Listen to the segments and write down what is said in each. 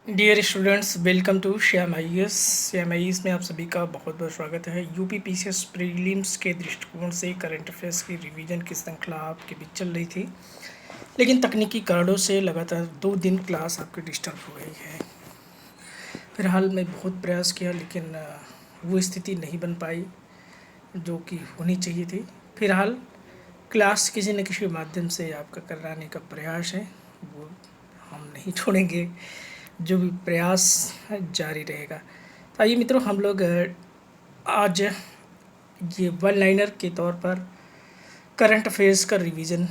Dear students, welcome to Shyam IAS में आप सभी का बहुत बहुत स्वागत है। यूपी पीसीएस प्रीलिम्स के दृष्टिकोण से करंट अफेयर्स की रिवीजन की श्रृंखला आपके बीच चल रही थी, लेकिन तकनीकी कारणों से लगातार 2 दिन क्लास आपकी डिस्टर्ब हो गई है। फिलहाल मैं बहुत प्रयास किया, लेकिन वो स्थिति नहीं बन पाई जो कि होनी चाहिए थी। फिलहाल क्लास किसी न किसी माध्यम से आपका कराने का प्रयास है, वो हम नहीं छोड़ेंगे। जो भी प्रयास है जारी रहेगा। तो आइए मित्रों, हम लोग आज ये वन लाइनर के तौर पर करंट अफेयर्स का रिवीजन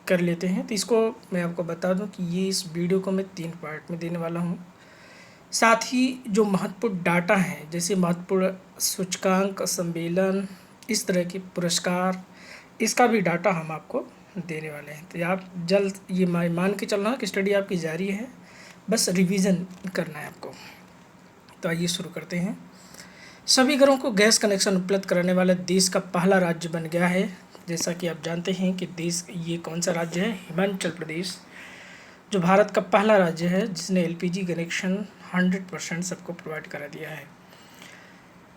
कर लेते हैं। तो इसको मैं आपको बता दूं कि ये इस वीडियो को मैं 3 पार्ट में देने वाला हूं। साथ ही जो महत्वपूर्ण डाटा हैं, जैसे महत्वपूर्ण सूचकांक, सम्मेलन, इस तरह के पुरस्कार, इसका भी डाटा हम आपको देने वाले हैं। तो आप जल्द ये मान के चलना कि स्टडी आपकी जारी है, बस रिवीजन करना है आपको। तो आइए शुरू करते हैं। सभी घरों को गैस कनेक्शन उपलब्ध कराने वाला देश का पहला राज्य बन गया है। जैसा कि आप जानते हैं कि ये कौन सा राज्य है? हिमाचल प्रदेश, जो भारत का पहला राज्य है जिसने एलपीजी कनेक्शन 100% सबको प्रोवाइड करा दिया है।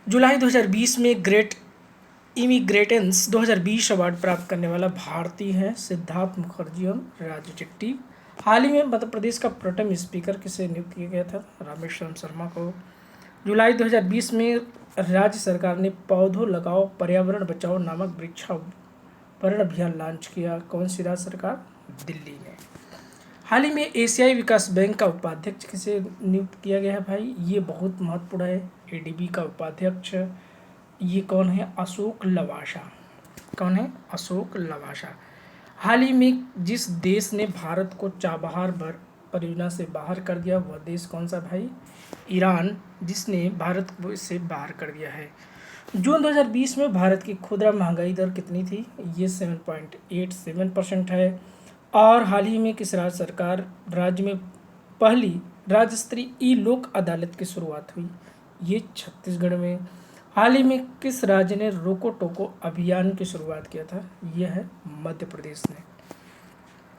जुलाई 2020 में ग्रेट इमिग्रेटेंस 2020 अवार्ड प्राप्त करने वाला भारतीय है सिद्धार्थ मुखर्जी और राजू चिट्टी। हाल ही में मध्य प्रदेश का प्रोटेम स्पीकर किसे नियुक्त किया गया था? रामेश्वरम शर्मा को। जुलाई 2020 में राज्य सरकार ने पौधों लगाओ पर्यावरण बचाओ नामक वृक्षारोपण अभियान लॉन्च किया। कौन सी राज्य सरकार? दिल्ली ने। हाल ही में एशियाई विकास बैंक का उपाध्यक्ष किसे नियुक्त किया गया है भाई? ये बहुत महत्वपूर्ण है। एडीबी का उपाध्यक्ष ये कौन है? अशोक लवासा। कौन है? अशोक लवासा। हाल ही में जिस देश ने भारत को चाबहार परियोजना से बाहर कर दिया, वह देश कौन सा भाई? ईरान, जिसने भारत को इससे बाहर कर दिया है। जून 2020 में भारत की खुदरा महंगाई दर कितनी थी? ये 7.87% है। और हाल ही में किस राज्य में पहली राज्य स्तरीय ई लोक अदालत की शुरुआत हुई? ये छत्तीसगढ़ में। हाल ही में किस राज्य ने रोको टोको अभियान की शुरुआत किया था? यह है मध्य प्रदेश ने।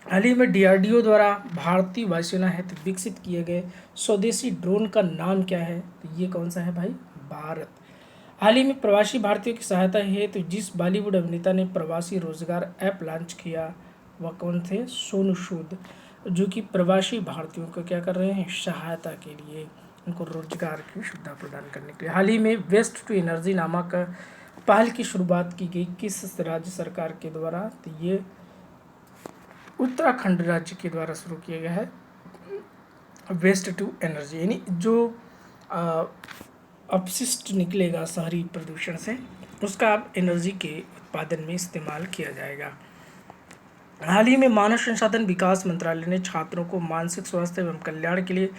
हाल ही में डीआरडीओ द्वारा भारतीय वायुसेना हेतु विकसित किए गए स्वदेशी ड्रोन का नाम क्या है? तो ये कौन सा है भाई? भारत। हाल ही में प्रवासी भारतीयों की सहायता हेतु जिस बॉलीवुड अभिनेता ने प्रवासी रोजगार ऐप लॉन्च किया, वह कौन थे? सोनू सूद, जो कि प्रवासी भारतीयों को क्या कर रहे हैं? सहायता के लिए, उनको रोजगार की सुविधा प्रदान करने के लिए। हाल ही में वेस्ट टू एनर्जी नामक पहल की शुरुआत की गई किस राज्य सरकार के द्वारा? तो ये उत्तराखंड राज्य के द्वारा शुरू किया गया है वेस्ट टू एनर्जी, यानी जो अपशिष्ट निकलेगा शहरी प्रदूषण से, उसका अब एनर्जी के उत्पादन में इस्तेमाल किया जाएगा। हाल ही में मानव संसाधन विकास मंत्रालय ने छात्रों को मानसिक स्वास्थ्य एवं कल्याण के लिए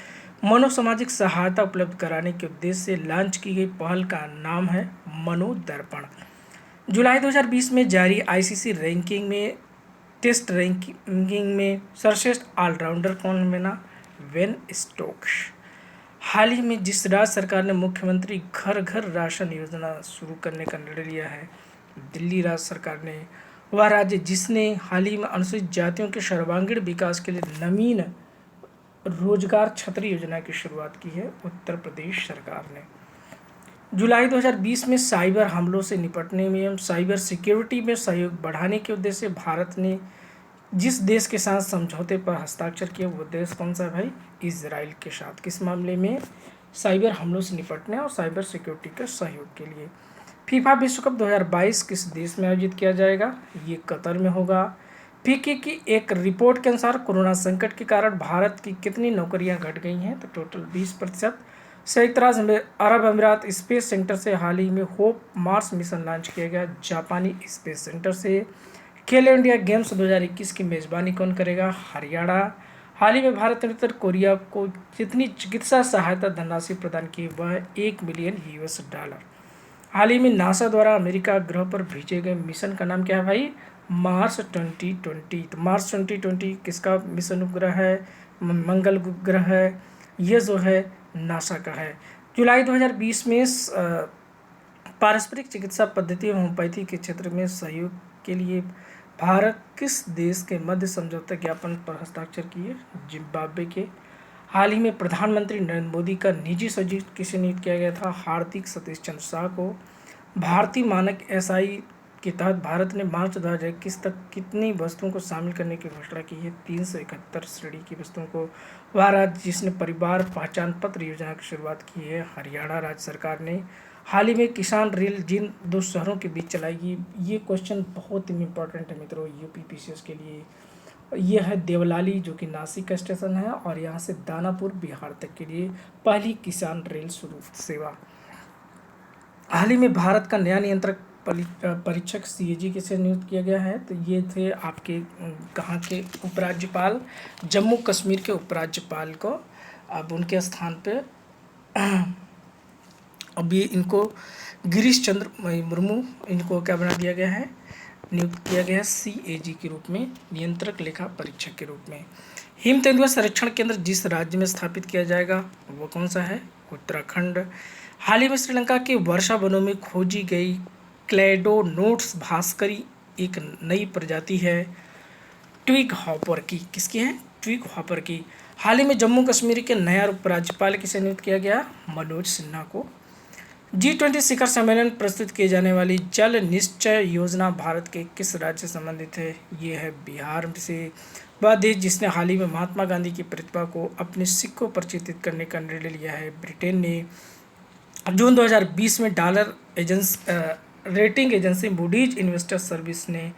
मनोसामाजिक सहायता उपलब्ध कराने के उद्देश्य से लॉन्च की गई पहल का नाम है मनोदर्पण। जुलाई 2020 में जारी आईसीसी रैंकिंग में टेस्ट रैंकिंग में सर्वश्रेष्ठ ऑलराउंडर कौन बना? When Stokes. हाल ही में जिस राज्य सरकार ने मुख्यमंत्री घर घर राशन योजना शुरू करने का निर्णय लिया है, दिल्ली राज्य सरकार ने। वह राज्य जिसने हाल ही में अनुसूचित जातियों के सर्वांगीण विकास के लिए नवीन रोजगार छतरी योजना की शुरुआत की है, उत्तर प्रदेश सरकार ने। जुलाई 2020 में साइबर हमलों से निपटने में एवं साइबर सिक्योरिटी में सहयोग बढ़ाने के उद्देश्य से भारत ने जिस देश के साथ समझौते पर हस्ताक्षर किया, वो देश कौन सा भाई? इजराइल के साथ। किस मामले में? साइबर हमलों से निपटने और साइबर सिक्योरिटी के सहयोग के लिए। फीफा विश्व कप 2022 किस देश में आयोजित किया जाएगा? ये कतर में होगा। फीकी की एक रिपोर्ट के अनुसार कोरोना संकट के कारण भारत की कितनी नौकरियां घट गई हैं? तो टोटल 20%। संयुक्त राज्य अरब अमीरात स्पेस सेंटर से हाल ही में होप मार्स मिशन लॉन्च किया गया, जापानी स्पेस सेंटर से। खेलो इंडिया गेम्स 2021 की मेजबानी कौन करेगा? हरियाणा। हाल ही में भारत ने उत्तर कोरिया को जितनी चिकित्सा सहायता धनराशि प्रदान की, वह $1 मिलियन। हाल ही में नासा द्वारा अमेरिका ग्रह पर भेजे गए मिशन का नाम क्या है भाई? मार्स 2020। तो मार्स 2020 किसका मिशन उपग्रह है? मंगल उपग्रह है। ये जो है नासा का है। जुलाई 2020 में पारस्परिक चिकित्सा पद्धति एवं होम्योपैथी के क्षेत्र में सहयोग के लिए भारत किस देश के मध्य समझौता ज्ञापन पर हस्ताक्षर किए? जिम्बाब्वे के। हाल ही में प्रधानमंत्री नरेंद्र मोदी का निजी सचिव किसे नियुक्त किया गया था? हार्दिक सतीश चंद्र शाह को। भारतीय मानक एसआई के तहत भारत ने मार्च 2021 तक कितनी वस्तुओं को शामिल करने की घोषणा की है? 371 श्रेणी की वस्तुओं को। वह राज्य जिसने परिवार पहचान पत्र योजना की शुरुआत की है, हरियाणा राज्य सरकार ने। हाल ही में किसान रेल जिन दो शहरों के बीच चलाएगी? ये क्वेश्चन बहुत ही इंपॉर्टेंट है मित्रों यूपी पीसीएस के लिए। ये है देवलाली जो कि नासिक का स्टेशन है, और यहाँ से दानापुर बिहार तक के लिए पहली किसान रेल शुरू सेवा। हाल ही में भारत का नया नियंत्रक परीक्षक सीएजी किसे नियुक्त किया गया है? तो ये थे आपके कहाँ के उपराज्यपाल, जम्मू कश्मीर के उपराज्यपाल को। अब उनके स्थान पे अब ये इनको गिरीश चंद्र मुर्मू इनको क्या बना दिया गया है? नियुक्त किया गया है सीएजी के रूप में, नियंत्रक लेखा परीक्षक के रूप में। हिम तेंदुआ संरक्षण केंद्र जिस राज्य में स्थापित किया जाएगा वो कौन सा है? उत्तराखंड। हाल ही में श्रीलंका के वर्षा वनों में खोजी गई क्लेडोनोट्स भास्करी एक नई प्रजाति है ट्विग हॉपर की। किसकी है? ट्विग हॉपर की। हाल ही में जम्मू कश्मीर के नया उपराज्यपाल किसे नियुक्त किया गया? मनोज सिन्हा को। G20 शिखर सम्मेलन प्रस्तुत किए जाने वाली जल निश्चय योजना भारत के किस राज्य से संबंधित है? ये है बिहार से। वह देश जिसने हाल ही में महात्मा गांधी की प्रतिभा को अपने सिक्कों पर चित्रित करने का निर्णय लिया है, ब्रिटेन ने। जून 2020 में dollar rating agency Moody's investor service ने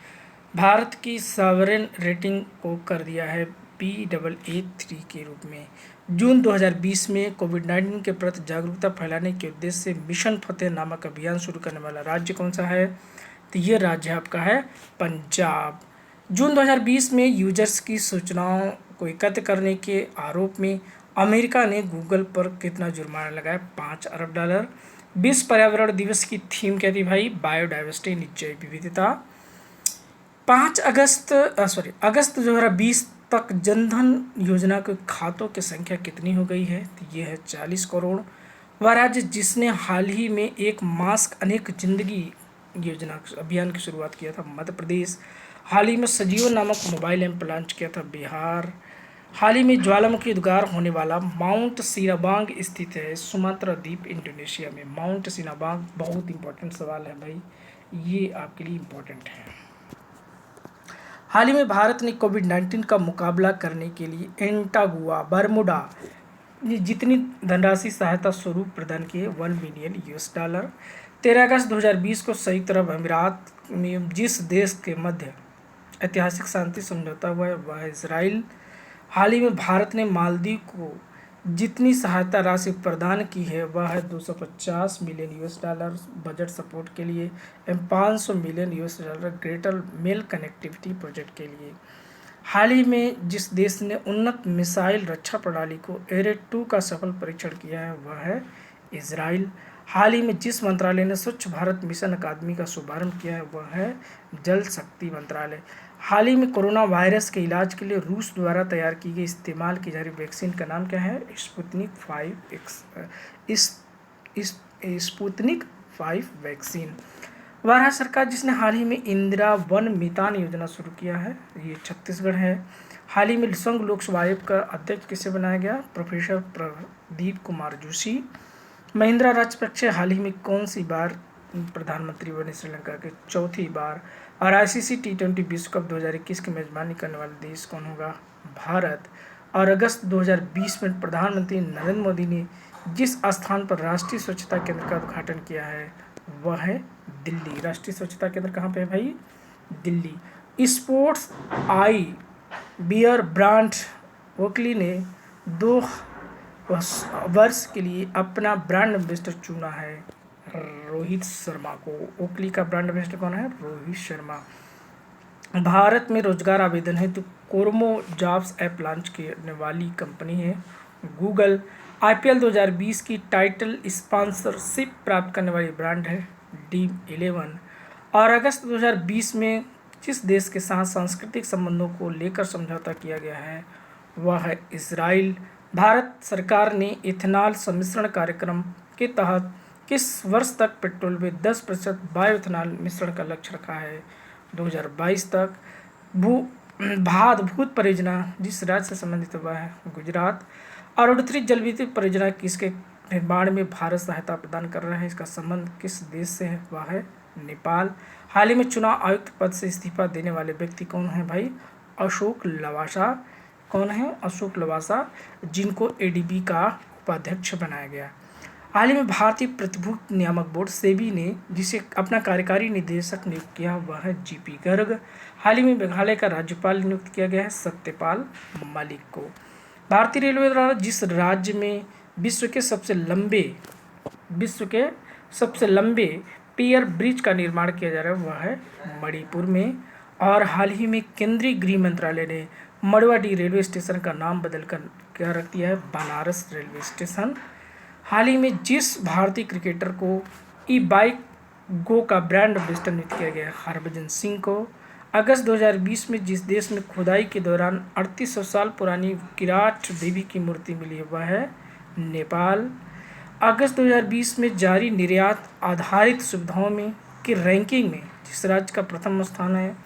भारत की सॉवरेन रेटिंग को कर दिया है Baa3 के रूप में। जून 2020 में कोविड-19 के प्रति जागरूकता फैलाने के उद्देश्य से मिशन फतेह नामक अभियान शुरू करने वाला राज्य कौन सा है? तो ये राज्य आपका है पंजाब। जून 2020 में यूजर्स की सूचनाओं को एकत्र करने के आरोप में अमेरिका ने गूगल पर कितना जुर्माना लगाया? $5 अरब। विश्व पर्यावरण दिवस की थीम क्या थी भाई? बायोडाइवर्सिटी यानी जैव विविधता। अगस्त 2020 तक जनधन योजना के खातों की संख्या कितनी हो गई है? तो ये है 40 करोड़। वह राज्य जिसने हाल ही में एक मास्क अनेक जिंदगी योजना अभियान की शुरुआत किया था, मध्य प्रदेश। हाल ही में सजीवन नामक मोबाइल ऐप लॉन्च किया था, बिहार। हाल ही में ज्वालामुखी उद्गार होने वाला माउंट सिनाबांग स्थित है सुमात्रा द्वीप इंडोनेशिया में। माउंट सिनाबांग बहुत इंपॉर्टेंट सवाल है भाई, ये आपके लिए इम्पोर्टेंट है। हाल ही में भारत ने कोविड-19 का मुकाबला करने के लिए एंटागुआ बरमुडा जितनी धनराशि सहायता स्वरूप प्रदान की है? $1 मिलियन। 13 अगस्त 2020 को संयुक्त अरब अमीरात में जिस देश के मध्य ऐतिहासिक शांति समझौता हुआ है वह है इसराइल। हाल ही में भारत ने मालदीव को जितनी सहायता राशि प्रदान की है वह है $250 मिलियन बजट सपोर्ट के लिए एवं $500 million greater Male connectivity project के लिए। हाल ही में जिस देश ने उन्नत मिसाइल रक्षा प्रणाली को एरेट-2 का सफल परीक्षण किया है वह है इसराइल। हाल ही में जिस मंत्रालय ने स्वच्छ भारत मिशन अकादमी का शुभारंभ किया है वह है जल शक्ति मंत्रालय। हाल ही में कोरोना वायरस के इलाज के लिए रूस द्वारा तैयार की गई इस्तेमाल की जा रही वैक्सीन का नाम क्या है? Sputnik 5 vaccine. वह राज्य सरकार जिसने हाल ही में इंदिरा वन मितान योजना शुरू किया है, ये छत्तीसगढ़ है। हाल ही में संघ लोकसभा आयोग का अध्यक्ष किसे बनाया गया? प्रोफेसर प्रदीप कुमार जोशी। महिंद्रा राजपक्षे हाल ही में कौन सी बार प्रधानमंत्री बने श्रीलंका के? चौथी बार। और आईसीसी T20 विश्व कप 2021 की मेजबानी करने वाले देश कौन होगा? भारत। और अगस्त 2020 में प्रधानमंत्री नरेंद्र मोदी ने जिस स्थान पर राष्ट्रीय स्वच्छता केंद्र का उद्घाटन किया है वह है दिल्ली। राष्ट्रीय स्वच्छता केंद्र कहाँ पे है भाई? Delhi. Sports I beer brand ओकली ने 2 वर्ष के लिए अपना ब्रांड एम्बेसडर चुना है रोहित शर्मा को। ओकली का ब्रांड एम्बेसडर कौन है? रोहित शर्मा। भारत में रोजगार आवेदन है तो कोरमो जॉब्स ऐप लॉन्च करने वाली कंपनी है गूगल। IPL 2020 की टाइटल स्पॉन्सरशिप प्राप्त करने वाली ब्रांड है Dream11। और अगस्त 2020 में जिस देश के साथ सांस्कृतिक संबंधों को लेकर समझौता किया गया है वह है इसराइल। भारत सरकार ने इथेनॉल सम्मिश्रण कार्यक्रम के तहत किस वर्ष तक पेट्रोल में 10% बायोइथेनॉल मिश्रण का लक्ष्य रखा है? 2022 तक। भूत परियोजना जिस राज्य से संबंधित हुआ है? गुजरात। और उड़थरी जल विद्युत परियोजना किसके निर्माण में भारत सहायता प्रदान कर रहा है, इसका संबंध किस देश से है, वह है नेपाल। हाल ही में चुनाव आयुक्त पद से इस्तीफा देने वाले व्यक्ति कौन है भाई, अशोक लवासा। कौन है, अशोक लवासा, जिनको एडीबी का उपाध्यक्ष बनाया गया। हाल ही में भारतीय प्रतिभूति नियामक बोर्ड सेबी ने जिसे अपना कार्यकारी निदेशक नियुक्त किया वह है जीपी गर्ग। हाल ही में मेघालय का राज्यपाल नियुक्त किया गया है सत्यपाल मलिक को। भारतीय रेलवे द्वारा जिस राज्य में विश्व के सबसे लंबे पियर ब्रिज का निर्माण किया जा रहा है वह है मणिपुर में। और हाल ही में केंद्रीय गृह मंत्रालय ने मड़वाडी रेलवे स्टेशन का नाम बदलकर क्या रख दिया है, बनारस रेलवे स्टेशन। हाल ही में जिस भारतीय क्रिकेटर को ई बाइक गो का ब्रांड एम्बेसडर नियुक्त किया गया है हरभजन सिंह को। अगस्त 2020 में जिस देश में खुदाई के दौरान 3800 साल पुरानी किराट देवी की मूर्ति मिली है वह है नेपाल। अगस्त 2020 में जारी निर्यात आधारित सुविधाओं में की रैंकिंग में जिस राज्य का प्रथम स्थान है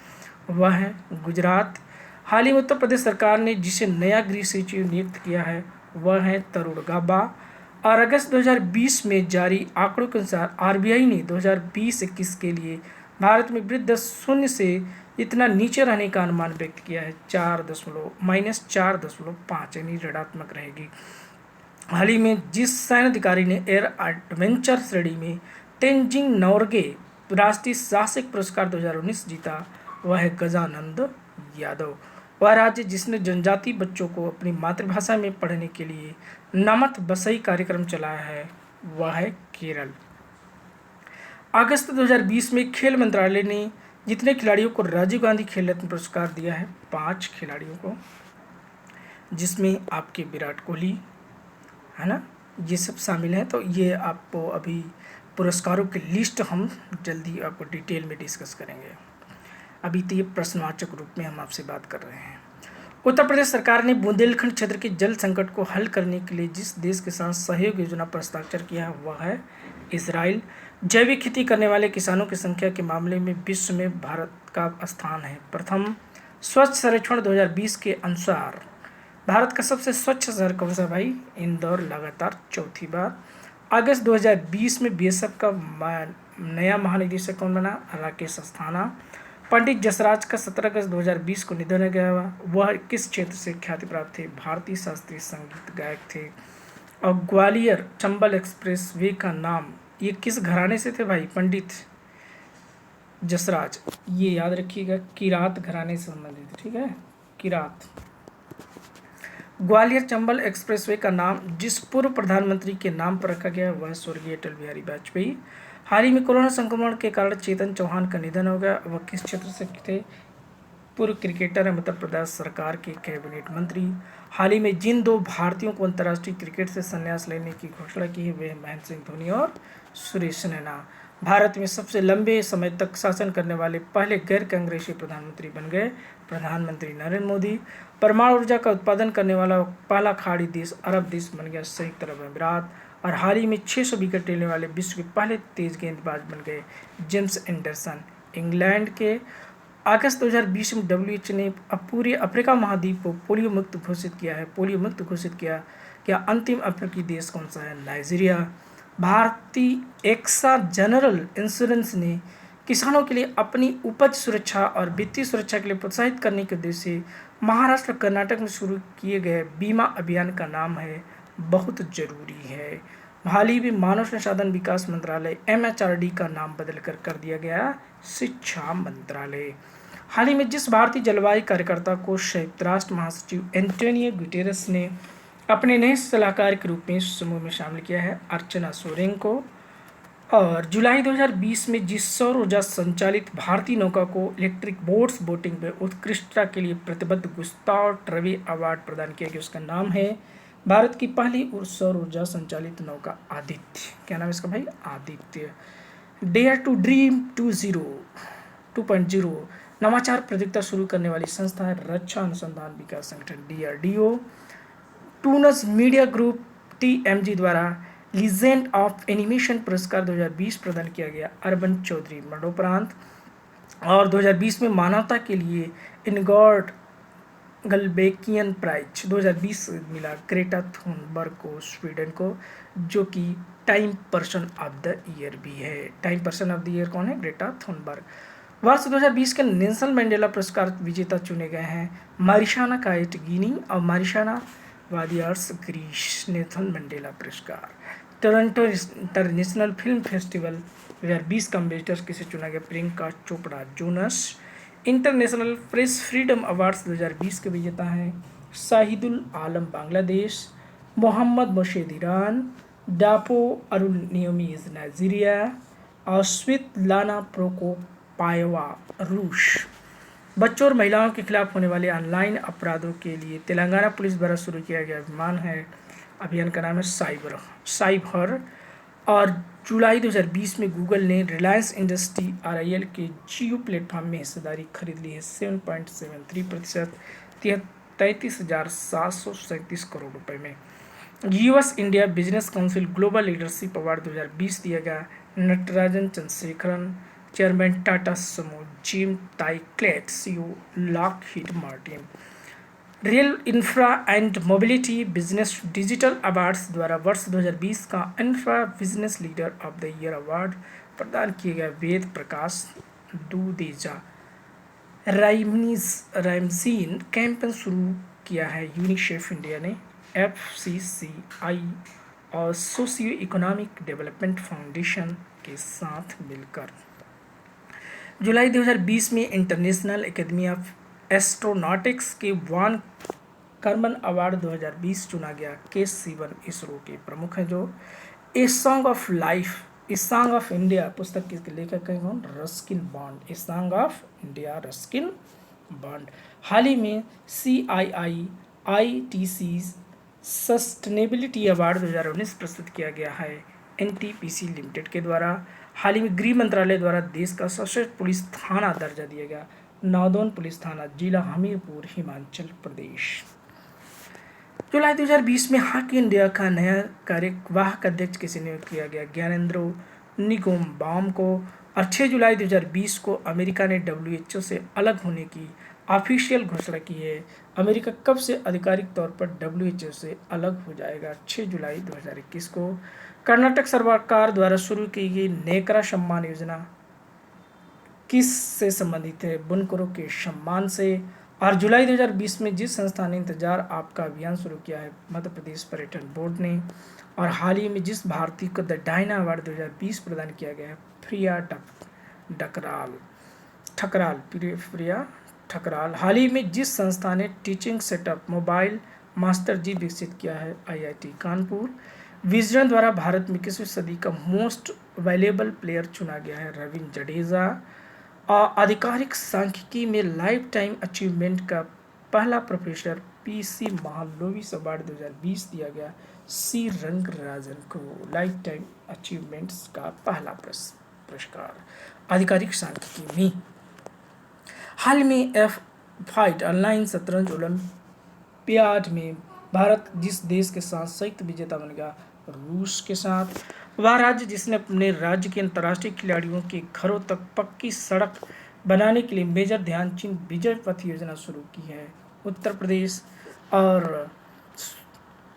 वह है गुजरात। हाल ही में उत्तर प्रदेश सरकार ने जिसे नया गृह सचिव नियुक्त किया है वह है तरुण गाबा। और अगस्त 2020 में जारी आंकड़ों के अनुसार आरबीआई ने 2020-21 के लिए भारत में वृद्धि दर शून्य से इतना नीचे रहने का अनुमान व्यक्त किया है -4.5 यानी ऋणात्मक रहेगी। हाल ही में जिस सैन्य अधिकारी ने एयर एडवेंचर श्रेणी में तेंजिंग नोर्गे राष्ट्रीय साहसिक पुरस्कार 2019 जीता वह है गजानंद यादव। वह राज्य जिसने जनजाति बच्चों को अपनी मातृभाषा में पढ़ने के लिए नमत बसई कार्यक्रम चलाया है वह है केरल। अगस्त 2020 में खेल मंत्रालय ने जितने खिलाड़ियों को राजीव गांधी खेल रत्न पुरस्कार दिया है 5 खिलाड़ियों को, जिसमें आपके विराट कोहली है ना, ये सब शामिल हैं। तो ये आपको अभी पुरस्कारों की लिस्ट हम जल्दी आपको डिटेल में डिस्कस करेंगे। अभी तो ये प्रश्नवाचक रूप में हम आपसे बात कर रहे हैं। उत्तर प्रदेश सरकार ने बुंदेलखंड क्षेत्र के जल संकट को हल करने के लिए जिस देश के साथ सहयोग योजना पर हस्ताक्षर किया है वह है इजराइल। जैविक खेती करने वाले किसानों की संख्या के मामले में विश्व में भारत का स्थान है प्रथम। स्वच्छ सर्वेक्षण 2020 के अनुसार भारत का सबसे स्वच्छ शहर कौन सा भाई, इंदौर लगातार चौथी बार। अगस्त 2020 में बीएसएफ का नया महानिदेशक कौन बना, राकेश अस्थाना। पंडित जसराज का 17 अगस्त 2020 को निधन हो गया। वह किस क्षेत्र से ख्याति प्राप्त थे, भारतीय शास्त्रीय संगीत गायक थे। और ग्वालियर चंबल एक्सप्रेस वे का नाम ये किस घराने से थे भाई, पंडित जसराज, ये याद रखिएगा, किरात घराने से संबंधित, ठीक है, किरात। ग्वालियर चंबल एक्सप्रेसवे का नाम जिस पूर्व प्रधानमंत्री के नाम पर रखा गया वह स्वर्गीय अटल बिहारी वाजपेयी। हाल ही में कोरोना संक्रमण के कारण चेतन चौहान का निधन हो गया। वह किस क्षेत्र से थे, पूर्व क्रिकेटर है, मध्य प्रदेश सरकार के कैबिनेट मंत्री। हाल ही में जिन 2 भारतीयों को अंतर्राष्ट्रीय क्रिकेट से संन्यास लेने की घोषणा की है वे महेंद्र सिंह धोनी और सुरेश रैना। भारत में सबसे लंबे समय तक शासन करने वाले पहले गैर कांग्रेसी प्रधानमंत्री बन गए प्रधानमंत्री नरेंद्र मोदी। परमाणु ऊर्जा का उत्पादन करने वाला पहला खाड़ी देश अरब देश बन गया संयुक्त अरब अमीरात। और हाल ही में 600 विकेट लेने वाले विश्व के पहले तेज गेंदबाज बन गए जेम्स एंडरसन इंग्लैंड के। अगस्त 2020 में WHO ने पूरे अफ्रीका महाद्वीप को पोलियो मुक्त घोषित किया है। पोलियो मुक्त घोषित किया क्या अंतिम अफ्रीकी देश कौन सा है, नाइजीरिया। भारतीय एक्सा जनरल इंश्योरेंस ने किसानों के लिए अपनी उपज सुरक्षा और वित्तीय सुरक्षा के लिए प्रोत्साहित करने के उद्देश्य से महाराष्ट्र और कर्नाटक में शुरू किए गए बीमा अभियान का नाम है बहुत जरूरी है। हाल ही में मानव संसाधन विकास मंत्रालय MHRD का नाम बदलकर कर दिया गया शिक्षा मंत्रालय। हाल ही में जिस भारतीय जलवायु कार्यकर्ता को संयुक्त राष्ट्र महासचिव एंटोनियो गुटेरेस ने अपने नए सलाहकार के रूप में समूह में शामिल किया है अर्चना सोरेन को। और जुलाई 2020 में जिस सौर ऊर्जा संचालित भारतीय नौका को इलेक्ट्रिक बोट्स बोटिंग में उत्कृष्टता के लिए प्रतिबद्ध गुस्ताव ट्रवे अवार्ड प्रदान किया गया, उसका नाम है भारत की पहली सौर ऊर्जा संचालित नौका आदित्य। क्या नाम है इसका भाई, आदित्य। डेयर टू ड्रीम 2.0 नवाचार प्रतियोगिता शुरू करने वाली संस्था है रक्षा अनुसंधान विकास संगठन DRDO। टूनस मीडिया ग्रुप TMG द्वारा लीजेंड ऑफ एनिमेशन पुरस्कार 2020 प्रदान किया गया अरबन चौधरी मरणोपरांत। और 2020 में मानवता के लिए इनगॉर्ड गल्बेकियन प्राइज 2020 मिला ग्रेटा थुनबर्ग को, स्वीडन को, जो कि time person of the year भी है। Time person of the year कौन है? Greta Thunberg. वर्ष 2020 के नेल्सन मंडेला पुरस्कार विजेता चुने गए हैं मारिशाना काइट गिनी और मारिशाना वादियार्स ग्रीस। नेल्सन मंडेला पुरस्कार। टोरंटो इंटरनेशनल फिल्म फेस्टिवल 2020 का एम्बेसडर किसे चुना गया? Priyanka Chopra. Jonas International Press Freedom Awards 2020 के विजेता हैं Shahidul Alam Bangladesh, Mohammad Morshed Iran, Dapo Olorunyomi Nigeria और स्वितलाना प्रोकोपायवा रूस। बच्चों और महिलाओं के खिलाफ होने वाले ऑनलाइन अपराधों के लिए तेलंगाना पुलिस द्वारा शुरू किया गया अभियान का नाम है साइबर। और जुलाई 2020 में गूगल ने रिलायंस इंडस्ट्री RIL के जियो प्लेटफॉर्म में हिस्सेदारी खरीद ली है 7.73%, 33,737 करोड़ रुपए में। US India Business Council Global Leadership Award 2020 दिया गया नटराजन चंद्रशेखरन, चेयरमैन टाटा समूह, Jim Taiclet, CEO Lockheed Martin. Rail infra and mobility business digital awards द्वारा वर्ष 2020 का infra business leader of the year award प्रदान किए गए वेद प्रकाश दुदेजा। राइमसीन कैंपेन शुरू किया है यूनिसेफ इंडिया ने FCCI और सोशियो इकोनॉमिक डेवलपमेंट फाउंडेशन के साथ मिलकर। जुलाई 2020 में इंटरनेशनल एकेडमी ऑफ एस्ट्रोनॉटिक्स के वान कर्मन अवार्ड 2020 चुना गया। के सिवन इसरो के प्रमुख हैं जो A Song of Life, A Song of India पुस्तक के लेखक हैं कौन? Ruskin Bond. A Song of India Ruskin Bond. हाल ही में CII-ITC सस्टेनेबिलिटी अवार्ड 2019 प्रस्तुत किया गया है NTPC लिमिटेड के द्वारा। हाल ही में गृह मंत्रालय द्वारा देश का सशस्त्र पुलिस थाना दर्जा दिया गया नादौन पुलिस थाना, जिला हमीरपुर, हिमाचल प्रदेश। जुलाई 2020 में हॉकी इंडिया का नया कार्यवाहक अध्यक्ष किसे नियुक्त किया गया? ज्ञानेंद्रो निंगोमबाम को। और 6 जुलाई 2020 को अमेरिका ने WHO से अलग होने की ऑफिशियल घोषणा की है। अमेरिका कब से आधिकारिक तौर पर WHO से अलग हो जाएगा? 6 जुलाई 2021 को। कर्नाटक सरकार द्वारा शुरू की गई नेकरा सम्मान योजना किस से संबंधित है? बुनकरों के सम्मान से। और जुलाई 2020 में जिस संस्था ने इंतजार आपका अभियान शुरू किया है मध्य प्रदेश पर्यटन बोर्ड ने। और हाल ही में जिस भारतीय को द डायना अवार्ड 2020 प्रदान किया गया है प्रिया ठकराल। हाल ही में जिस संस्था ने टीचिंग सेटअप मोबाइल मास्टर जी विकसित किया है IIT कानपुर। विजडन द्वारा भारत में 21वीं सदी का मोस्ट वैल्यूएबल प्लेयर चुना गया है रविंद्र जडेजा। और आधिकारिक सांख्यिकी में लाइफ टाइम अचीवमेंट का पहला प्रोफेसर PC महालनोबिस अवार्ड 2020 दिया गया C रंगराजन को। लाइफ टाइम अचीवमेंट्स का पहला पुरस्कार आधिकारिक सांख्यिकी में। हाल में F5 ऑनलाइन शतरंज ओलंपियाड में भारत जिस देश के साथ संयुक्त विजेता बन गया रूस के साथ। वह राज्य जिसने अपने राज्य के अंतर्राष्ट्रीय खिलाड़ियों के घरों तक पक्की सड़क बनाने के लिए मेजर ध्यानचंद विजय पथ योजना शुरू की है उत्तर प्रदेश। और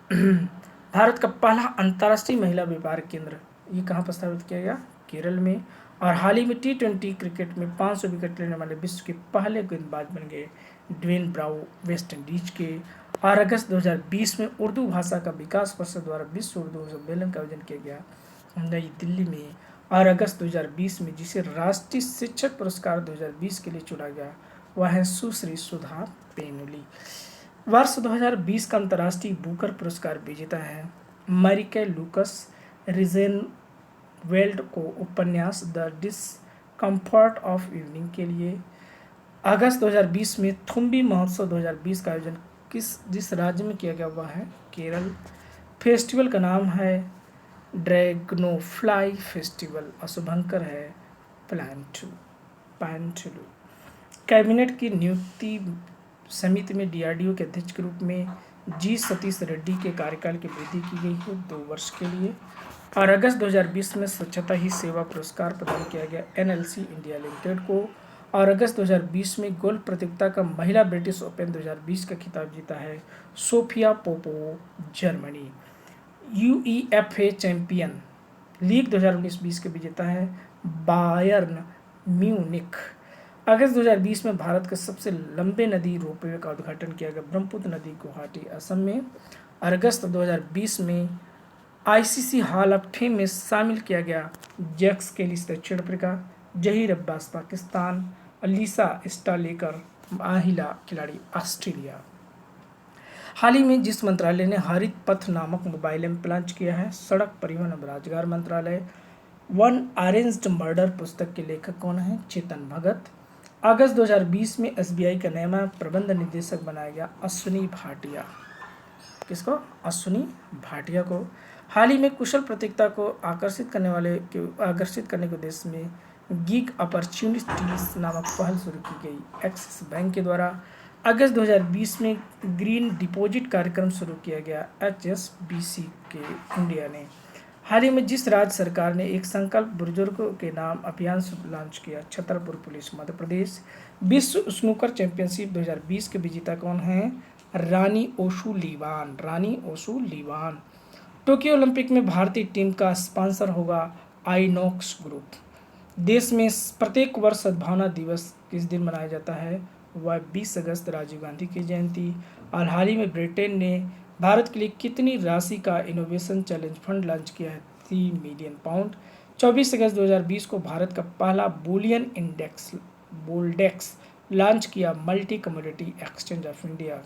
भारत का पहला अंतर्राष्ट्रीय महिला व्यापार केंद्र ये कहाँ प्रस्तावित किया गया? केरल में। और हाल ही में T20 क्रिकेट में 500 विकेट लेने वाले विश्व के पहले गेंदबाज बन गए ड्वेन ब्रावो वेस्ट इंडीज के। और अगस्त 2020 में उर्दू भाषा का विकास परिषद द्वारा विश्व उर्दू सम्मेलन का आयोजन किया गया नई दिल्ली में। और अगस्त 2020 में जिसे राष्ट्रीय शिक्षक पुरस्कार 2020 के लिए चुना गया वह है सुश्री सुधा पेनुली। वर्ष 2020 का अंतर्राष्ट्रीय बुकर पुरस्कार विजेता है मैरिके लूकस रिजेनवेल्ड को उपन्यास द डिस्कम्फर्ट ऑफ इवनिंग के लिए। अगस्त 2020 में थुम्बी महोत्सव 2020 का आयोजन जिस राज्य में किया गया वह है केरल। फेस्टिवल का नाम है ड्रैगनोफ्लाई फेस्टिवल और शुभंकर है पैंटुलू। कैबिनेट की नियुक्ति समिति में DRDO के अध्यक्ष के रूप में G सतीश रेड्डी के कार्यकाल की वृद्धि की गई है 2 वर्ष के लिए। और अगस्त 2020 में स्वच्छता ही सेवा पुरस्कार प्रदान किया गया NLC इंडिया लिमिटेड को। और अगस्त 2020 में गोल्फ प्रतियोगिता का महिला ब्रिटिश ओपन 2020 का खिताब जीता है Sofia Popova, Germany. UEFA champion league 2019-20 के विजेता है बायर्न म्यूनिख। अगस्त 2020 में भारत के सबसे लंबे नदी रोपवे का उद्घाटन किया गया ब्रह्मपुत्र नदी गुवाहाटी असम में। और अगस्त 2020 में आईसीसी हॉल ऑफ फेम में शामिल किया गया जैक्स केलिस दक्षिण अफ्रीका, जहीर अब्बास पाकिस्तान और लिसा स्टालेकर महिला खिलाड़ी ऑस्ट्रेलिया। हाल ही में जिस मंत्रालय ने हरित पथ नामक मोबाइल ऐप लॉन्च किया है, सड़क परिवहन और रोजगार मंत्रालय। वन अरेंज्ड मर्डर पुस्तक के लेखक कौन है? चेतन भगत। अगस्त 2020 में एसबीआई का नया प्रबंध निदेशक बनाया गया अश्विनी भाटिया। किसको? अश्विनी भाटिया को। हाल ही में कुशल प्रतियोगिता को आकर्षित करने के उद्देश्य में गिग अपॉर्चुनिटीज नामक पहल शुरू की गई एक्सिस बैंक के द्वारा। अगस्त 2020 में ग्रीन डिपॉजिट कार्यक्रम शुरू किया गया एचएसबीसी के इंडिया ने। हाल ही में जिस राज्य सरकार ने एक संकल्प बुजुर्गों के नाम अभियान लॉन्च किया, छतरपुर पुलिस मध्य प्रदेश। विश्व स्नूकर चैंपियनशिप 2020 के विजेता कौन है? रानी ओशुलीवान। रानी ओशुलीवान। टोक्यो ओलंपिक में भारतीय टीम का स्पॉन्सर होगा आइनॉक्स ग्रुप। देश में प्रत्येक वर्ष सद्भावना दिवस किस दिन मनाया जाता है? वह 20 अगस्त, राजीव गांधी की जयंती। और हाल ही में ब्रिटेन ने भारत के लिए कितनी राशि का इनोवेशन चैलेंज फंड लॉन्च किया है? 3 मिलियन पाउंड। 24 अगस्त 2020 को भारत का पहला बुलियन इंडेक्स बोल्डेक्स लॉन्च किया Multi Commodity Exchange of India.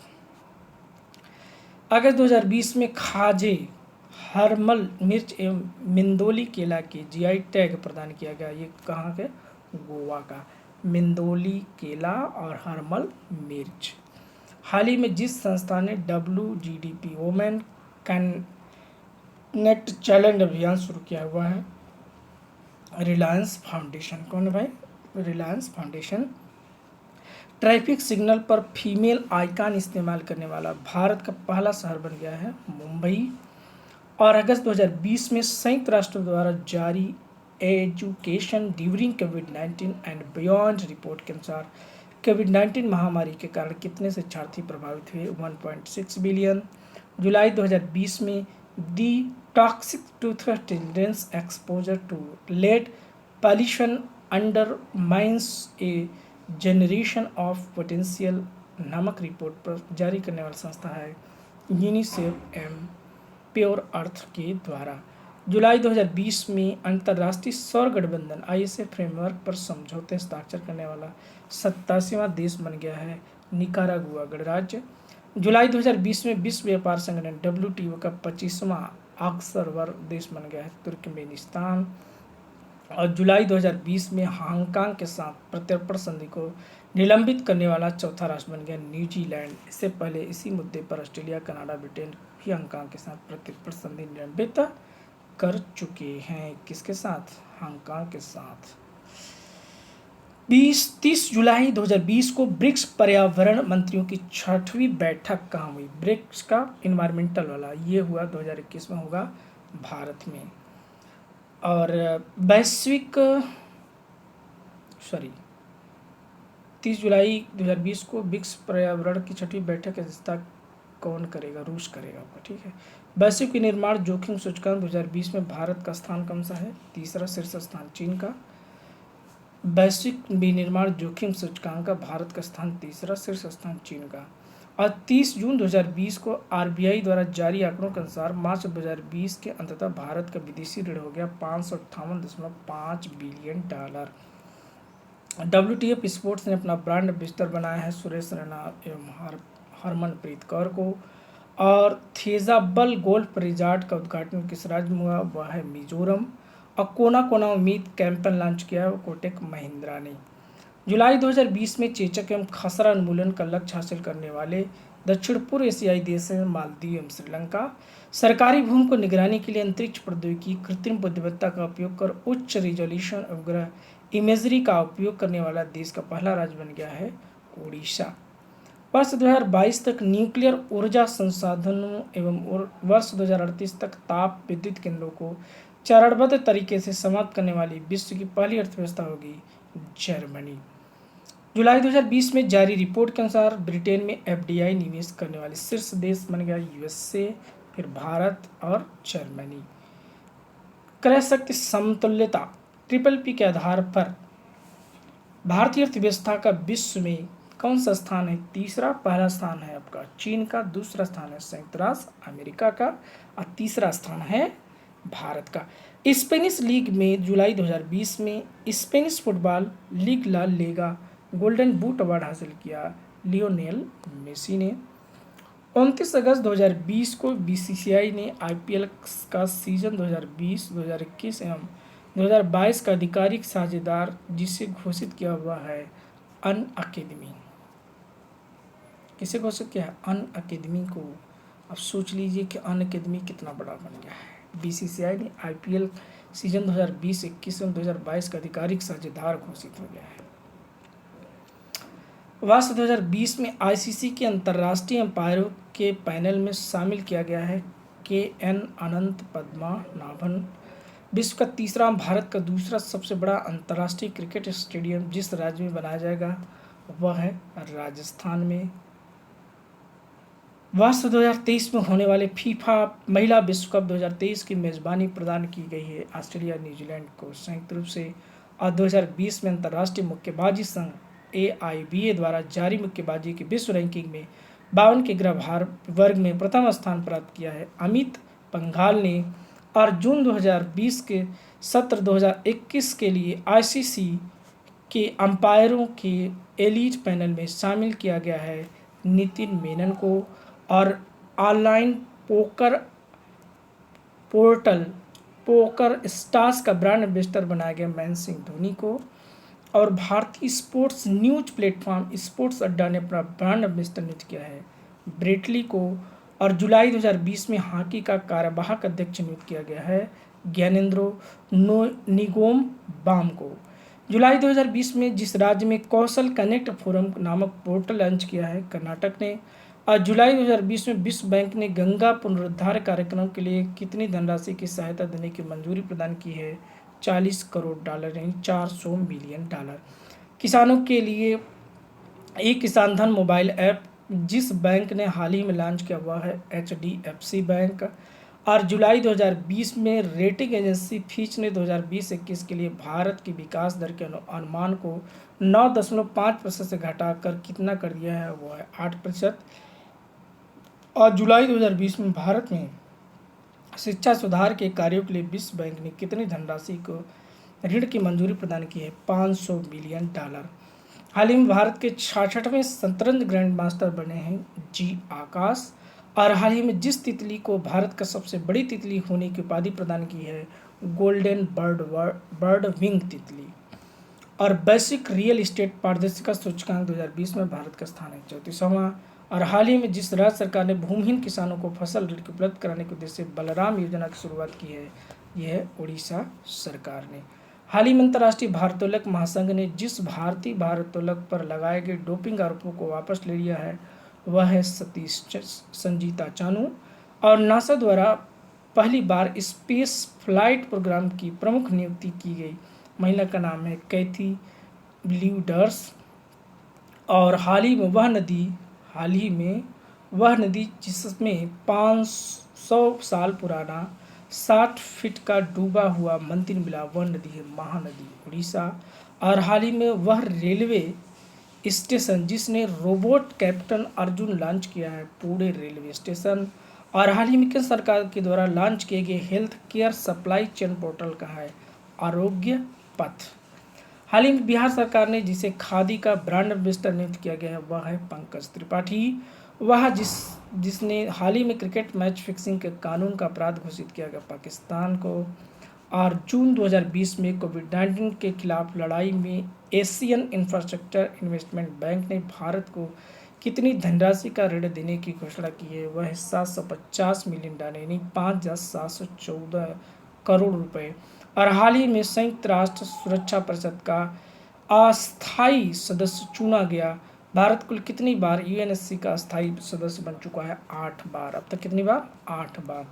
अगस्त 2020 में खाजे, हरमल मिर्च एवं मिंदोली केला के जीआई टैग प्रदान किया गया। ये कहाँ के? गोवा का। मिंदोली केला और हरमल मिर्च। हाल ही में जिस संस्था ने WGDP वुमेन कनेक्ट चैलेंज अभियान शुरू किया हुआ है, रिलायंस फाउंडेशन। कौन है भाई? रिलायंस फाउंडेशन। ट्रैफिक सिग्नल पर फीमेल आइकन इस्तेमाल करने वाला भारत का पहला शहर बन गया है मुंबई। और अगस्त 2020 में संयुक्त राष्ट्र द्वारा जारी education during covid and beyond report के अनुसार कोविड-19 महामारी के कारण कितने शिक्षार्थी प्रभावित हुए? 1.6 बिलियन। जुलाई 2020 में दी टॉक्सिक टू children's exposure to lead pollution undermines a generation of potential नामक रिपोर्ट पर जारी करने वाली संस्था है यूनिसेफ एम प्योर अर्थ के द्वारा। जुलाई 2020 में अंतर्राष्ट्रीय सौर गठबंधन ISA फ्रेमवर्क पर समझौते हस्ताक्षर करने वाला 87वां देश बन गया है निकारागुआ गणराज्य। जुलाई 2020 में विश्व व्यापार संगठन WTO का 25वां अक्सर देश बन गया है तुर्कमेनिस्तान। और जुलाई 2020 में हांगकांग के साथ प्रत्यर्पण संधि को निलंबित करने वाला चौथा राष्ट्र बन गया न्यूजीलैंड। इससे पहले इसी मुद्दे पर ऑस्ट्रेलिया, कनाडा, ब्रिटेन भी हांगकांग के साथ प्रत्यर्पण संधि निलंबित कर चुके हैं। किसके साथ? हांगकांग के साथ। 30 जुलाई 2020 को ब्रिक्स पर्यावरण मंत्रियों की 6वीं बैठक कहाँ हुई? ब्रिक्स का इन्वायरमेंटल वाला ये हुआ 2021 में, होगा भारत में। और 30 जुलाई 2020 को ब्रिक्स पर्यावरण की 6वीं बैठक की अध्यक्षता कौन करेगा? रूस करेगा आपका, ठीक है। वैश्विक विनिर्माण जोखिम सूचकांक 2020 में भारत का स्थान कौन सा है? तीसरा शीर्ष स्थान चीन का। वैश्विक विनिर्माण जोखिम सूचकांक का भारत का स्थान तीसरा, शीर्ष स्थान चीन का। और 30 जून 2020 को RBI द्वारा जारी आंकड़ों के अनुसार मार्च 2020 के अंततः भारत का विदेशी ऋण हो गया $558.5 बिलियन। WTF स्पोर्ट्स ने अपना ब्रांड एम्बेसडर बनाया है सुरेश रैना एवं हरमनप्रीत कौर को। और थेजाबल गोल्फ रिजॉर्ट का उद्घाटन किस राज्य में हुआ? वह है मिजोरम। और कोना कोना उम्मीद कैंपेन लॉन्च किया है कोटक महिंद्रा ने। जुलाई 2020 में चेचक एवं खसरा उन्मूलन का लक्ष्य हासिल करने वाले दक्षिण पूर्व एशियाई देश हैं मालदीव एवं श्रीलंका। सरकारी भूमि को निगरानी के लिए अंतरिक्ष प्रौद्योगिकी, कृत्रिम बुद्धिमत्ता का उपयोग कर उच्च रिजोल्यूशन उपग्रह इमेजरी का उपयोग करने वाला देश का पहला राज्य बन गया है ओडिशा। वर्ष 2022 तक न्यूक्लियर ऊर्जा संसाधनों एवं वर्ष 2038 तक ताप विद्युत केंद्रों को चरणबद्ध तरीके से समाप्त करने वाली विश्व की पहली अर्थव्यवस्था होगी जर्मनी। जुलाई 2020 में जारी रिपोर्ट के अनुसार ब्रिटेन में एफडीआई निवेश करने वाले शीर्ष देश बन गया यूएसए, फिर भारत और जर्मनी। क्रय शक्ति समतुल्यता ट्रिपल पी के आधार पर भारतीय अर्थव्यवस्था का विश्व में कौन सा स्थान है? तीसरा। पहला स्थान है आपका चीन का, दूसरा स्थान है संयुक्त राष्ट्र अमेरिका का और तीसरा स्थान है भारत का। स्पेनिश लीग में जुलाई 2020 में Spanish football league La Liga golden boot award हासिल किया लियोनेल मेसी ने। 29 अगस्त 2020 को बीसीसीआई ने आईपीएल का सीजन 2020, 2021 एवं 2022 का आधिकारिक साझेदार जिसे घोषित किया हुआ है अन अकेडमी। किसे घोषित किया है? अन अकेडमी को। अब सोच लीजिए कि अन अकेडमी कितना बड़ा बन गया है। बीसीसीआई ने आईपीएल सीजन 2020-21 एवं 2022 का आधिकारिक साझेदार घोषित हो गया है। वर्ष 2020 में आईसीसी के अंतर्राष्ट्रीय अंपायरों के पैनल में शामिल किया गया है के.एन. अनंत पद्मनाभन। विश्व का तीसरा, भारत का दूसरा सबसे बड़ा अंतर्राष्ट्रीय क्रिकेट स्टेडियम जिस राज्य में बनाया जाएगा वह है राजस्थान में। वर्ष 2023 में होने वाले फीफा महिला विश्व कप 2023 की मेजबानी प्रदान की गई है ऑस्ट्रेलिया न्यूजीलैंड को संयुक्त रूप से। और 2020 में अंतर्राष्ट्रीय मुक्केबाजी संघ AIBA द्वारा जारी मुक्केबाजी की विश्व रैंकिंग में 52 के गिरभार वर्ग में प्रथम स्थान प्राप्त किया है अमित पंघाल ने। और जून 2020 के सत्र 2021 के लिए आईसीसी के अंपायरों के एलीट पैनल में शामिल किया गया है नितिन मेनन को। और online poker portal poker stars का ब्रांड एम्बेसडर बनाया गया महेंद्र सिंह धोनी को। और भारतीय स्पोर्ट्स न्यूज प्लेटफॉर्म स्पोर्ट्स अड्डा ने अपना ब्रांड एम्बेसडर नियुक्त किया है ब्रेटली को। और जुलाई 2020 में हॉकी का कार्यवाहक अध्यक्ष नियुक्त किया गया है ज्ञानेंद्रो निगोम बाम को। जुलाई 2020 में जिस राज्य में कौशल कनेक्ट फोरम नामक पोर्टल लॉन्च किया है कर्नाटक ने। और जुलाई 2020 में विश्व बैंक ने गंगा पुनरुद्धार कार्यक्रम के लिए कितनी धनराशि की सहायता देने की मंजूरी प्रदान की है? $40 करोड़ यानी $400 मिलियन। किसानों के लिए एक किसान धन मोबाइल ऐप जिस बैंक ने हाल ही में लॉन्च किया हुआ है HDFC बैंक। और जुलाई 2020 में रेटिंग एजेंसी फीच ने 2020-21 के लिए भारत की विकास दर के अनुमान को 9.5% से घटाकर कितना कर दिया है? वो है 8%। और जुलाई 2020 में भारत में शिक्षा सुधार के कार्यों के लिए विश्व बैंक ने कितनी धनराशि को ऋण की मंजूरी प्रदान की है? $500 मिलियन। हाल ही में भारत के 66वें शतरंज ग्रैंड मास्टर बने हैं जी आकाश। और हाल ही में जिस तितली को भारत का सबसे बड़ी तितली होने की उपाधि प्रदान की है गोल्डन बर्ड विंग तितली। और वैश्विक रियल एस्टेट पारदर्शिता सूचकांक 2020 में भारत का स्थान है 34वां। और हाल ही में जिस राज्य सरकार ने भूमिहीन किसानों को फसल ऋण उपलब्ध कराने के उद्देश्य से बलराम योजना की शुरुआत की है यह उड़ीसा सरकार ने। हाल ही में अंतर्राष्ट्रीय भारोत्तोलक महासंघ ने जिस भारतीय भारोत्तोलक पर लगाए गए डोपिंग आरोपों को वापस ले लिया है वह है सतीश संजीता चानू। और नासा द्वारा पहली बार स्पेस फ्लाइट प्रोग्राम की प्रमुख नियुक्ति की गई महिला का नाम है कैथी ब्ल्यूडर्स। और हाल ही में वह नदी जिसमें 500 साल पुराना 60 फीट का डूबा हुआ मंदिर मिला वह नदी है महानदी उड़ीसा। और हाल ही में वह रेलवे स्टेशन जिसने रोबोट कैप्टन अर्जुन लॉन्च किया है पूरे रेलवे स्टेशन। और हाल ही में केंद्र सरकार के द्वारा लॉन्च किए गए health care supply chain portal का है आरोग्य पथ। हाल ही में बिहार सरकार ने जिसे खादी का ब्रांड एम्बेसडर नियुक्त किया गया है वह है पंकज त्रिपाठी। वह जिसने हाल ही में क्रिकेट मैच फिक्सिंग के कानून का अपराध घोषित किया गया पाकिस्तान को। और जून 2020 में कोविड-19 के खिलाफ लड़ाई में एशियन इंफ्रास्ट्रक्चर इन्वेस्टमेंट बैंक ने भारत को कितनी धनराशि का ऋण देने की घोषणा की है? वह है $750 मिलियन यानी 5,714 करोड़ रुपए। और हाल ही में संयुक्त राष्ट्र सुरक्षा परिषद का अस्थायी सदस्य चुना गया। भारत कुल कितनी बार यूएनएससी का अस्थायी सदस्य बन चुका है? 8 बार। अब तक कितनी बार? 8 बार।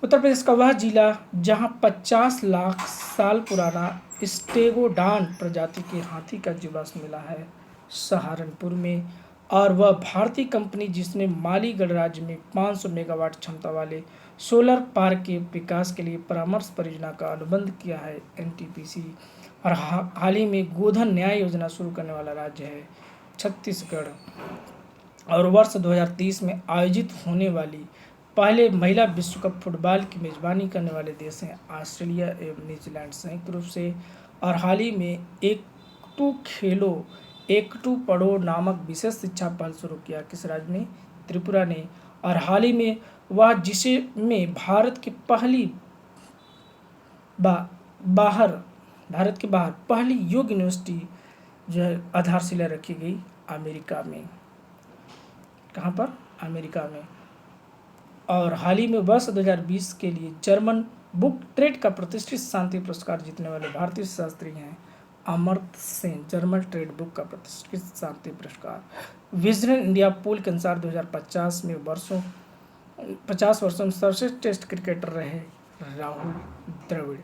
उत्तर प्रदेश का वह जिला जहां 50 लाख साल पुराना स्टेगोडान प्रजाति के हाथी का जीवाश्म मिला है सहारनपुर में, और वह भारतीय कंपनी जिसने माली गणराज्य में 500 मेगावाट क्षमता वाले सोलर पार्क के विकास के लिए परामर्श परियोजना का अनुबंध किया है एनटीपीसी। और हाल ही में गोधन न्याय योजना शुरू करने वाला राज्य है छत्तीसगढ़। और वर्ष 2030 में आयोजित होने वाली पहले महिला विश्व कप फुटबॉल की मेजबानी करने वाले देश हैं ऑस्ट्रेलिया एवं न्यूजीलैंड संयुक्त रूप से। और हाल ही में एक टू खेलो एक टू पढ़ो नामक विशेष शिक्षा पहल शुरू किया किस राज्य ने? त्रिपुरा ने। और हाल ही में वह जिसे में भारत की पहली भारत के बाहर पहली योग यूनिवर्सिटी जो है आधारशिला रखी गई अमेरिका में। कहाँ पर? अमेरिका में। और हाल ही में वर्ष 2020 के लिए जर्मन बुक ट्रेड का प्रतिष्ठित शांति पुरस्कार जीतने वाले भारतीय शास्त्री हैं Amartya Sen. German trade book का प्रतिष्ठित शांति पुरस्कार। विजन इंडिया पोल के अनुसार 2050 में 50 वर्षों में सर्वश्रेष्ठ टेस्ट क्रिकेटर रहे राहुल द्रविड़।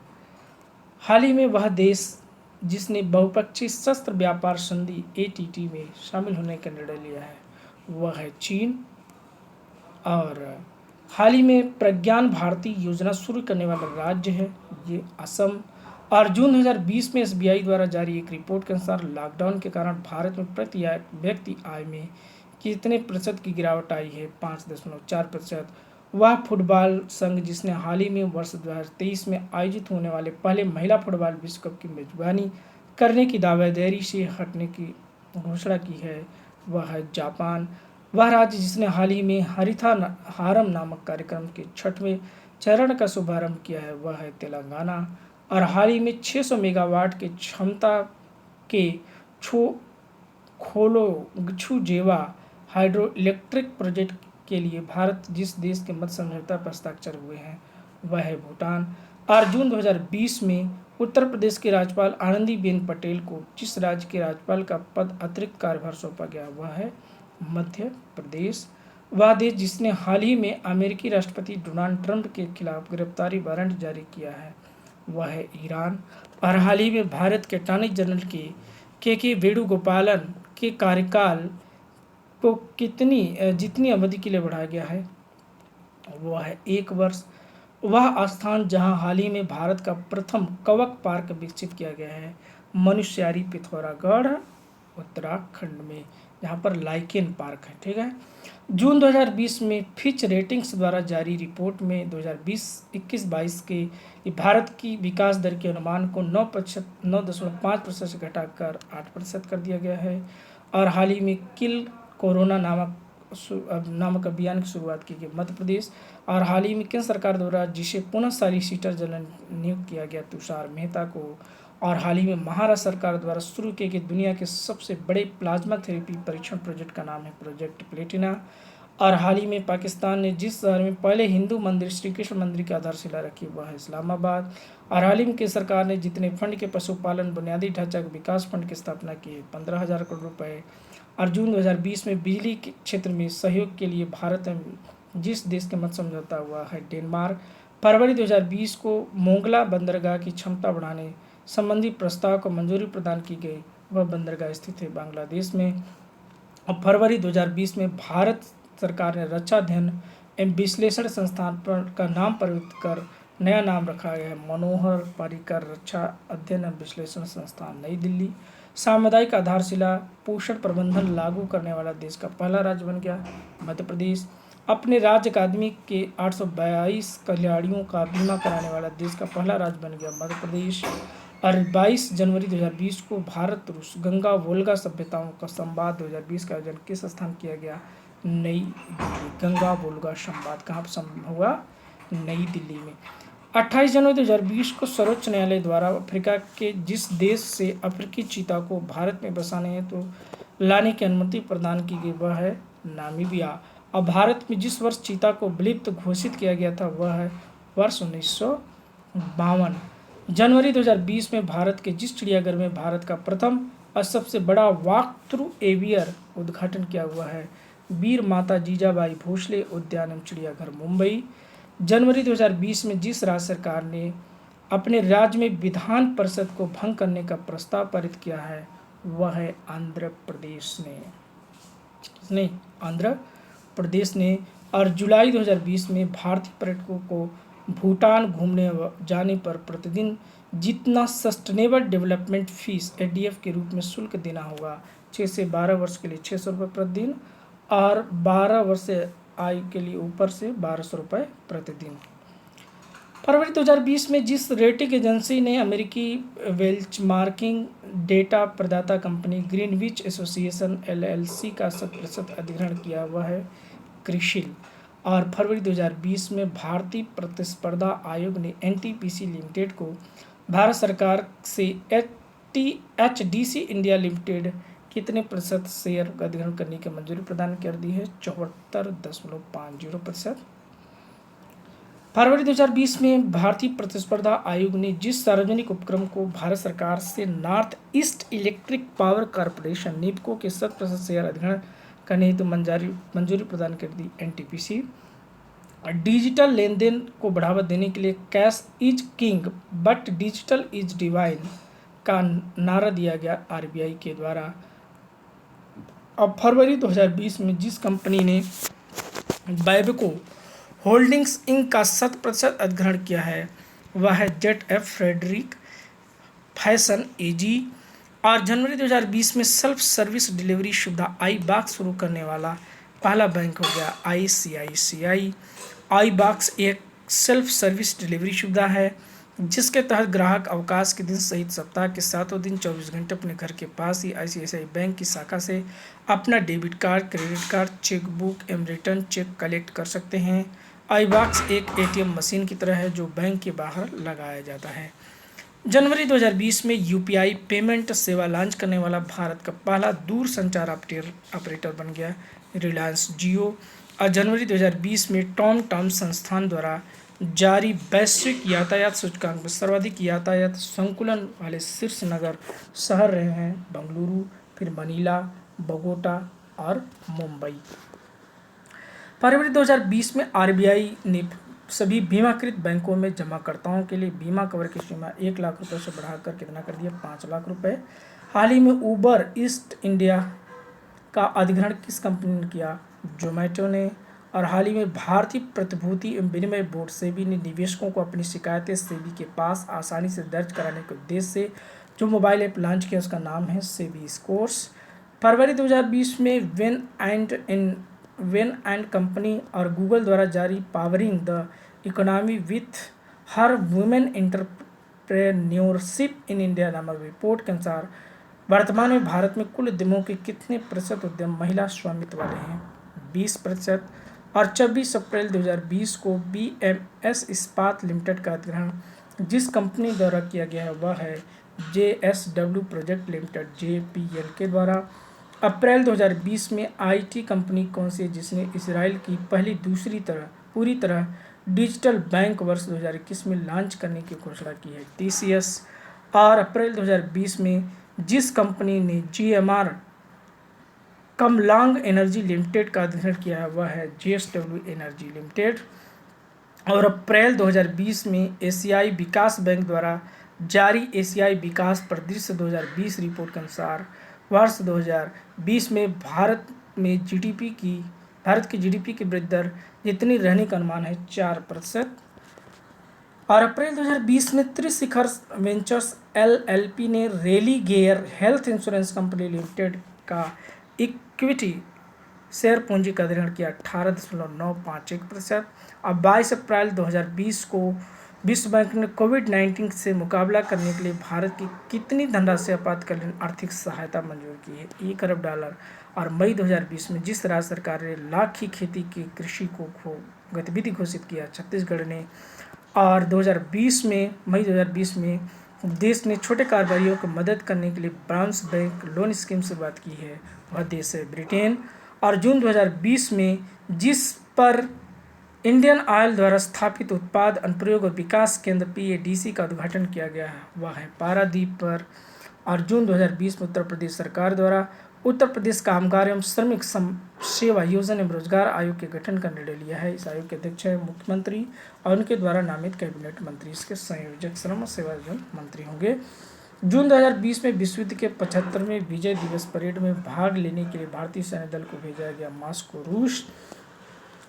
हाल ही में वह देश जिसने बहुपक्षीय शस्त्र व्यापार संधि ATT में शामिल होने का निर्णय लिया है वह है चीन। और हाल ही में प्रज्ञान भारती योजना शुरू करने वाला राज्य है ये असम। और जून 2020 में SBI द्वारा जारी एक रिपोर्ट के अनुसार लॉकडाउन के कारण भारत में प्रति व्यक्ति आय में कितने प्रतिशत की गिरावट आई है? 5.4%। वह फुटबॉल संघ जिसने हाल ही में वर्ष 2023 में आयोजित होने वाले पहले महिला फुटबॉल विश्व कप की मेजबानी करने की दावेदारी से हटने की घोषणा की है वह है जापान। वह राज्य जिसने हाल ही में हरिता हारम नामक कार्यक्रम के 6वें चरण का शुभारंभ किया है वह है तेलंगाना। और हाल ही में 600 मेगावाट के क्षमता के छुजेवा हाइड्रो इलेक्ट्रिक प्रोजेक्ट के लिए भारत जिस देश के मध्य समझौता पर हस्ताक्षर हुए हैं वह है भूटान। और जून 2020 में उत्तर प्रदेश के राज्यपाल आनंदीबेन पटेल को जिस राज्य के राज्यपाल का पद अतिरिक्त कार्यभार सौंपा गया वह है मध्य प्रदेश। वह देश जिसने हाल ही में अमेरिकी राष्ट्रपति डोनाल्ड ट्रंप के खिलाफ गिरफ्तारी वारंट जारी किया है वह है ईरान। और हाल ही में भारत के अटॉर्नी जनरल के वेणुगोपालन के कार्यकाल को जितनी अवधि के लिए बढ़ाया गया है वह है 1 वर्ष। वह स्थान जहां हाल ही में भारत का प्रथम कवक पार्क विकसित किया गया है मनुष्यारी पिथौरागढ़ उत्तराखंड में, जहाँ पर लाइकेन पार्क है। ठीक है। जून 2020 में फिच रेटिंग्स द्वारा जारी रिपोर्ट में 2021-22 के भारत की विकास दर के अनुमान को 9.5% से घटाकर 8% कर दिया गया है। और हाल ही में किल कोरोना नामक अभियान की शुरुआत की गई मध्य प्रदेश। और हाल ही में केंद्र सरकार द्वारा जिसे पुनः सॉलिसिटर जनरल नियुक्त किया गया तुषार मेहता को। और हाल ही में महाराष्ट्र सरकार द्वारा शुरू किए गए दुनिया के सबसे बड़े प्लाज्मा थेरेपी परीक्षण प्रोजेक्ट का नाम है प्रोजेक्ट प्लेटिना। और हाल ही में पाकिस्तान ने जिस शहर में पहले हिंदू मंदिर श्री कृष्ण मंदिर की आधारशिला रखी वह है इस्लामाबाद। और हाल ही में केंद्र सरकार ने जितने फंड के पशुपालन बुनियादी ढांचा विकास फंड की स्थापना की है 15,000 करोड़ रुपए। और जून 2020 में बिजली के क्षेत्र में सहयोग के लिए भारत में जिस देश के मध्य समझौता हुआ है डेनमार्क। फरवरी 2020 को मोंगला बंदरगाह की क्षमता बढ़ाने संबंधी प्रस्ताव को मंजूरी प्रदान की गई वह बंदरगाह स्थित है बांग्लादेश में। और फरवरी 2020 में भारत सरकार ने रक्षा अध्ययन एवं विश्लेषण संस्थान का नाम परिवर्तित कर नया नाम रखा गया है मनोहर पर्रिकर रक्षा अध्ययन एवं विश्लेषण संस्थान नई दिल्ली। सामुदायिक आधारशिला पोषण प्रबंधन लागू करने वाला देश का पहला राज्य बन गया मध्य प्रदेश। अपने राज्य अकादमी के 822 खिलाड़ियों का बीमा कराने वाला देश का पहला राज्य बन गया मध्य प्रदेश। और 22 जनवरी 2020 को भारत रूस गंगा वोल्गा सभ्यताओं का संवाद 2020 का आयोजन किस स्थान किया गया? नई दिल्ली। गंगा वोल्गा संवाद कहाँ पर हुआ? नई दिल्ली में। 28 जनवरी 2020 को सर्वोच्च न्यायालय द्वारा अफ्रीका के जिस देश से अफ्रीकी चीता को भारत में बसाने हेतु लाने की अनुमति प्रदान की गई वह है नामीबिया। और भारत में जिस वर्ष चीता को विलुप्त घोषित किया गया था वह है वर्ष 1952। जनवरी 2020 में भारत के जिस चिड़ियाघर में भारत का प्रथम और सबसे बड़ा वॉक थ्रू एवियर उद्घाटन किया हुआ है वीर माता जीजाबाई भोसले उद्यान एवं चिड़ियाघर मुंबई। जनवरी 2020 में जिस राज्य सरकार ने अपने राज्य में विधान परिषद को भंग करने का प्रस्ताव पारित किया है वह है आंध्र प्रदेश ने। किसने? आंध्र प्रदेश ने। और जुलाई 2020 में भारतीय पर्यटकों को भूटान घूमने जाने पर प्रतिदिन जितना सस्टेनेबल डेवलपमेंट फीस एडीएफ के रूप में शुल्क देना होगा, 6 से 12 वर्ष के लिए 600 रुपये प्रतिदिन और 12 वर्ष से आयु के लिए ऊपर से 1200 रुपये प्रतिदिन। फरवरी 2020 में जिस रेटिंग एजेंसी ने अमेरिकी बेंचमार्किंग डेटा प्रदाता कंपनी ग्रीनविच एसोसिएशन एलएलसी का 100% अधिग्रहण किया वह है क्रिसिल। और फरवरी 2020 में भारतीय प्रतिस्पर्धा आयोग ने एनटीपीसी लिमिटेड को भारत सरकार से एचडीसी इंडिया लिमिटेड कितने प्रतिशत शेयर का अधिग्रहण करने की मंजूरी प्रदान कर दी है? 74.50%। फरवरी 2020 में भारतीय प्रतिस्पर्धा आयोग ने जिस सार्वजनिक उपक्रम को भारत सरकार से North East Electric Power Corporation NEEPCO के 100% शेयर अधिग्रहण करने हेतु मंजूरी प्रदान कर दी, एनटीपीसी। डिजिटल लेन देन को बढ़ावा देने के लिए cash is king but digital is divine का नारा दिया गया आरबीआई के द्वारा। अब फरवरी 2020 में जिस कंपनी ने बैबको होल्डिंग्स इंक का 100% अधिग्रहण किया है वह है जेट एफ फ्रेडरिक फैशन एजी। और जनवरी 2020 में सेल्फ सर्विस डिलीवरी सुविधा आई बॉक्स शुरू करने वाला पहला बैंक हो गया आईसीआईसीआई। आई बॉक्स एक सेल्फ सर्विस डिलीवरी सुविधा है जिसके तहत ग्राहक अवकाश के दिन सहित सप्ताह के 7 दिन 24 घंटे अपने घर के पास ही आईसीआईसीआई बैंक की शाखा से अपना debit card, credit card, chequebook एवं रिटर्न चेक कलेक्ट कर सकते हैं। आई बॉक्स एक एटीएम मशीन की तरह है जो बैंक के बाहर लगाया जाता है। जनवरी 2020 में यूपीआई पेमेंट सेवा लॉन्च करने वाला भारत का पहला दूरसंचार ऑपरेटर बन गया रिलायंस जियो। और जनवरी 2020 में टॉम संस्थान द्वारा जारी वैश्विक यातायात सूचकांक में सर्वाधिक यातायात संकुलन वाले शीर्ष नगर शहर रहे हैं बेंगलुरु, फिर मनीला, बोगोटा और मुंबई। फरवरी 2020 में आरबीआई ने सभी बीमाकृत बैंकों में जमाकर्ताओं के लिए बीमा कवर की सीमा 1 लाख रुपए से बढ़ाकर कितना कर दिया? 5 लाख रुपए। हाल ही में उबर ईस्ट इंडिया का अधिग्रहण किस कंपनी ने किया? जोमेटो ने। और हाल ही में भारतीय प्रतिभूति एवं विनिमय बोर्ड सेबी ने निवेशकों को अपनी शिकायतें सेबी के पास आसानी से दर्ज कराने के उद्देश्य से जो मोबाइल ऐप लॉन्च किया उसका नाम है सेबी स्कोर्स। फरवरी 2020 में वेन एंड कंपनी और गूगल द्वारा जारी powering the economy with her women entrepreneurship in India नामक रिपोर्ट के अनुसार वर्तमान में भारत में कुल उद्यमों के कितने प्रतिशत उद्यम महिला स्वामित्व वाले हैं? 20%। और 24 अप्रैल 2020 को बीएमएस इस्पात लिमिटेड का अधिग्रहण जिस कंपनी द्वारा किया गया है वह है जेएसडब्ल्यू प्रोजेक्ट लिमिटेड जेपीएल के द्वारा। अप्रैल 2020 में आईटी कंपनी कौन सी है जिसने इसराइल की पहली पूरी तरह डिजिटल बैंक वर्ष 2021 में लॉन्च करने की घोषणा की है? टीसीएस। और अप्रैल 2020 में जिस कंपनी ने जीएमआर कमलांग एनर्जी लिमिटेड का अधिग्रहण किया है वह है जेएसडब्ल्यू एनर्जी लिमिटेड। और अप्रैल 2020 में एशियाई विकास बैंक द्वारा जारी एशियाई विकास परिदृश्य 2020 रिपोर्ट के अनुसार वर्ष 2020 में भारत की जीडीपी की वृद्धि दर जितनी रहने का अनुमान है 4%। और अप्रैल 2020 में त्रिशिखर वेंचर्स एलएलपी ने Religare health insurance company limited का इक्विटी शेयर पूंजी का अधिग्रहण किया 18.951%। और 22 अप्रैल 2020 को विश्व बैंक ने कोविड-19 से मुकाबला करने के लिए भारत की कितनी धनराशि आपातकालीन आर्थिक सहायता मंजूर की है? $1 अरब। और मई 2020 में जिस राज्य सरकार ने लाख की खेती की कृषि को गतिविधि घोषित किया छत्तीसगढ़ ने। और मई 2020 में देश ने छोटे कारोबारियों को मदद करने के लिए ब्राउन्स बैंक लोन स्कीम से बात की है वह देश है ब्रिटेन। और जून 2020 में जिस पर इंडियन ऑयल द्वारा स्थापित उत्पाद अनुप्रयोग और विकास केंद्र पीएडीसी का उद्घाटन किया गया है वह है पारादीप पर। और जून 2020 में उत्तर प्रदेश सरकार द्वारा उत्तर प्रदेश कामगार एवं श्रमिक सेवा योजना एवं रोजगार आयोग के गठन का निर्णय लिया है। इस आयोग के अध्यक्ष है मुख्यमंत्री और उनके द्वारा नामित कैबिनेट मंत्री इसके संयोजक श्रम सेवा मंत्री होंगे। जून 2020 में विश्व युद्ध के 75वें विजय दिवस परेड में भाग लेने के लिए भारतीय सैन्य दल को भेजा गया मॉस्को रूस।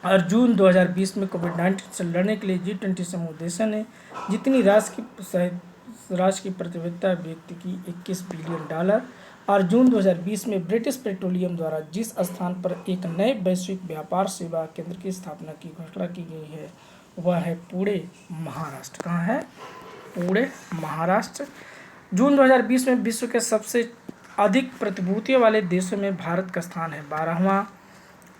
और जून 2020 में कोविड-19 से लड़ने के लिए G20 समूह देशों ने जितनी राशि की प्रतिबद्धता व्यक्त की $21 बिलियन। और जून 2020 में ब्रिटिश पेट्रोलियम द्वारा जिस स्थान पर एक नए वैश्विक व्यापार सेवा केंद्र की स्थापना की घोषणा की गई है वह है पुणे महाराष्ट्र। कहाँ है? पुणे महाराष्ट्र। जून 2020 में विश्व के सबसे अधिक प्रतिभूतियों वाले देशों में भारत का स्थान है 12वां।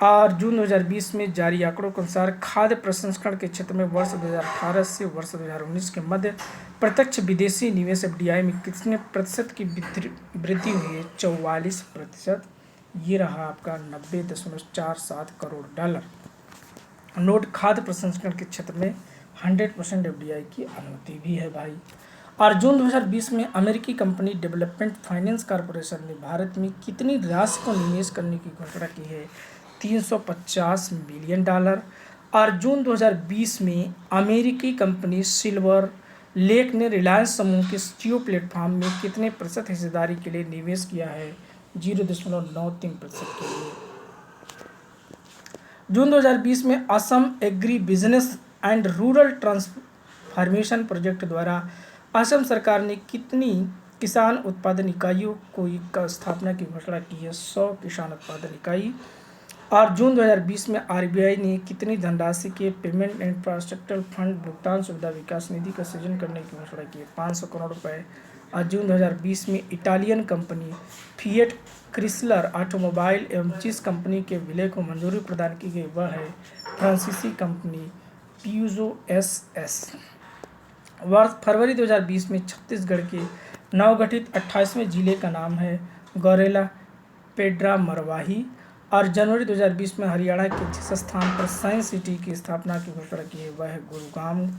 और जून 2020 में जारी आंकड़ों के अनुसार खाद्य प्रसंस्करण के क्षेत्र में वर्ष 2018 से वर्ष 2019 के मध्य प्रत्यक्ष विदेशी निवेश FDI में कितने प्रतिशत की वृद्धि हुई है? 44%। ये रहा आपका 90.47 करोड़ डॉलर। नोट खाद्य प्रसंस्करण के क्षेत्र में 100% FDI की अनुमति भी है भाई। और जून 2020 में अमेरिकी कंपनी डेवलपमेंट फाइनेंस कॉरपोरेशन ने भारत में कितनी राशि को निवेश करने की घोषणा की है? $350 मिलियन। और जून 2020 में अमेरिकी कंपनी सिल्वर लेक ने रिलायंस समूह के जियो प्लेटफॉर्म में कितने प्रतिशत हिस्सेदारी के लिए निवेश किया है? 0.93% के लिए। जून 2020 में Assam agri business and rural transformation project द्वारा असम सरकार ने कितनी किसान उत्पादन इकाइयों को स्थापना की घोषणा की है? 100 किसान उत्पादन इकाई। और जून 2020 में RBI ने कितनी धनराशि के पेमेंट इंफ्रास्ट्रक्चर फंड भुगतान सुविधा विकास निधि का सृजन करने की घोषणा की है? 500 करोड़ रुपए। और जून 2020 में Italian company fiat Chrysler automobile एवं जिस कंपनी के विलय को मंजूरी प्रदान की गई वह है फ्रांसीसी कंपनी पियूजो SS। वर्ष फरवरी 2020 में छत्तीसगढ़ के नवगठित 28वें जिले का नाम है गौरेला पेड्रा मरवाही। और जनवरी 2020 में हरियाणा के जिस स्थान पर साइंस सिटी की स्थापना की घोषणा की है वह है गुरुग्राम।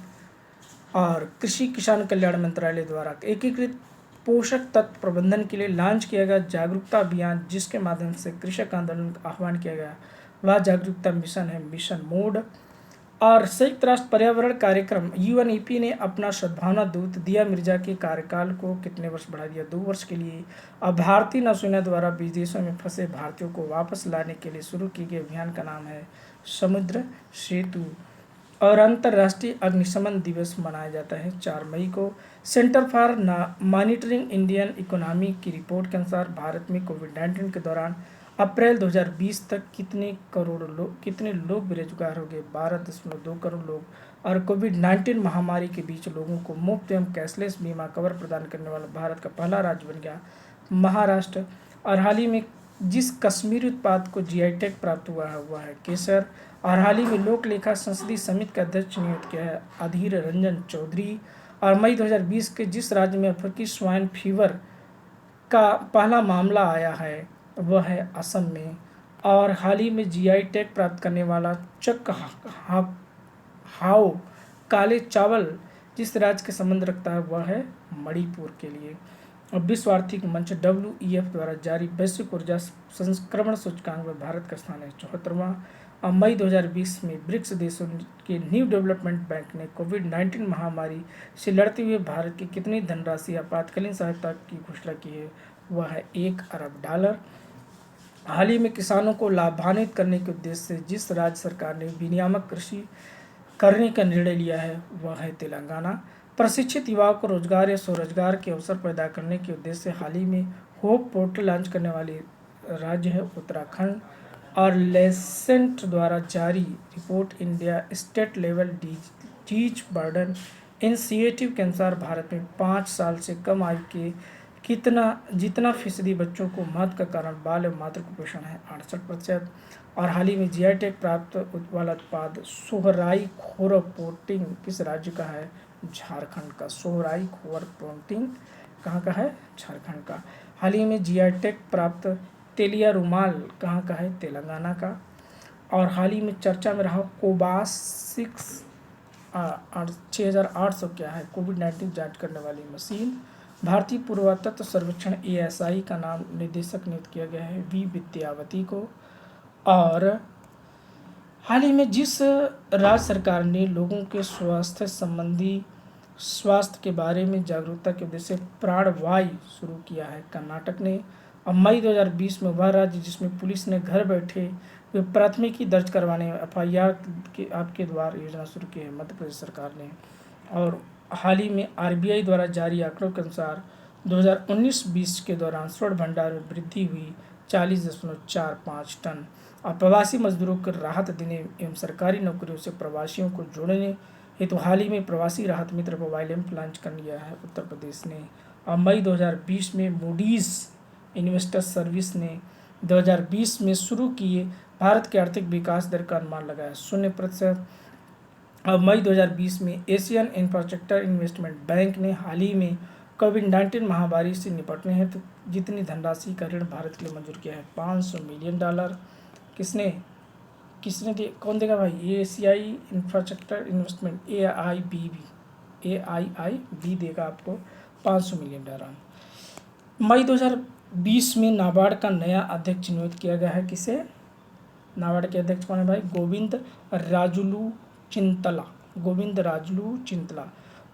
और कृषि किसान कल्याण मंत्रालय द्वारा एकीकृत पोषक तत्व प्रबंधन के लिए लॉन्च किया गया जागरूकता अभियान जिसके माध्यम से कृषक आंदोलन का आह्वान किया गया वह जागरूकता मिशन है मिशन मोड। और संयुक्त राष्ट्र पर्यावरण कार्यक्रम UNEP ने अपना सद्भावना दूत दिया मिर्जा के कार्यकाल को कितने वर्ष बढ़ा दिया? 2 वर्ष के लिए। अब भारतीय नौसेना द्वारा विदेशों में फंसे भारतीयों को वापस लाने के लिए शुरू किए गए अभियान का नाम है समुद्र सेतु। और अंतर्राष्ट्रीय अग्निशमन दिवस मनाया जाता है 4 मई को। Centre for monitoring Indian economy की रिपोर्ट के अनुसार भारत में कोविड-19 के दौरान अप्रैल 2020 तक कितने लोग बेरोजगार हो गए? 12.2 करोड़ लोग। और कोविड-19 महामारी के बीच लोगों को मुफ्त एवं कैशलेस बीमा कवर प्रदान करने वाला भारत का पहला राज्य बन गया महाराष्ट्र। और हाल ही में जिस कश्मीरी उत्पाद को GI टैग प्राप्त हुआ है वह है केसर। और हाल ही में लोक लेखा संसदीय समिति का अध्यक्ष नियुक्त किया है अधीर रंजन चौधरी। और मई 2020 के जिस राज्य में अफ्रीकी स्वाइन फीवर का पहला मामला आया है वह है असम में। और हाल ही में GI टैग प्राप्त करने वाला चक हाओ काले चावल जिस राज्य के संबंध रखता है वह है मणिपुर के लिए। और विश्व आर्थिक मंच WEF द्वारा जारी वैश्विक ऊर्जा संक्रमण सूचकांक में भारत का स्थान है 74वां। और मई 2020 में ब्रिक्स देशों के न्यू डेवलपमेंट बैंक ने कोविड-19 महामारी से लड़ते हुए भारत की कितनी धनराशि आपातकालीन सहायता की घोषणा की है? वह है $1 अरब। हाल ही में किसानों को लाभान्वित करने के उद्देश्य से जिस राज्य सरकार ने विनियामक कृषि करने का निर्णय लिया है वह है तेलंगाना। प्रशिक्षित युवाओं को रोजगार या स्वरोजगार के अवसर पैदा करने के उद्देश्य से हाल ही में होप पोर्टल लॉन्च करने वाली राज्य है उत्तराखंड। और लेसेंट द्वारा जारी report India state level disease burden initiative के अनुसार भारत में 5 साल से कम आयु के जितना फीसदी बच्चों को मौत का कारण बाल एवं मातृ कुपोषण है 68%। और हाल ही में GI टैग प्राप्त वाला उत्पाद सोहराई खोर प्रोटीन किस राज्य का है? झारखंड का। सोहराई खोर प्रोटीन कहाँ का है? झारखंड का। हाल ही में GI टैग प्राप्त तेलिया रुमाल कहाँ का है? तेलंगाना का। और हाल ही में चर्चा में रहा कोवाक्सिन 6800 क्या है? कोविड-19 जांच करने वाली मशीन। भारतीय पुरातत्व सर्वेक्षण ASI का नाम निदेशक नियुक्त किया गया है V विद्यावती को। और हाल ही में जिस राज्य सरकार ने लोगों के स्वास्थ्य संबंधी स्वास्थ्य के बारे में जागरूकता के उद्देश्य से प्राणवायु शुरू किया है कर्नाटक ने। और मई 2020 में वह राज्य जिसमें पुलिस ने घर बैठे हुए प्राथमिकी दर्ज करवाने FIR के आपके द्वारा योजना शुरू की है मध्य प्रदेश सरकार ने। और हाल ही में RBI द्वारा जारी आंकड़ों के अनुसार 2019-20 के दौरान स्वर्ण भंडार में वृद्धि हुई 40.45 टन। और प्रवासी मजदूरों को राहत देने एवं सरकारी नौकरियों से प्रवासियों को जोड़ने हेतु हाल ही में प्रवासी राहत मित्र मोबाइल ऐप लॉन्च कर लिया है उत्तर प्रदेश ने। और मई 2020 में मूडीज इन्वेस्टर्स सर्विस ने 2020 में शुरू किए भारत के आर्थिक विकास दर का अनुमान लगाया 0%। और मई 2020 में एशियन इंफ्रास्ट्रक्चर इन्वेस्टमेंट बैंक ने हाल ही में कोविड-19 महामारी से निपटने हेतु जितनी धनराशि का ऋण भारत के लिए मंजूर किया है $500 मिलियन। किसने किसने दे कौन देगा भाई? एशियाई इंफ्रास्ट्रक्चर इन्वेस्टमेंट AIIB देगा आपको $500 मिलियन। मई 2020 में नाबार्ड का नया अध्यक्ष नियुक्त किया गया है। किसे? नाबार्ड के अध्यक्ष कौन है भाई? गोविंद राजुलू चिंतला।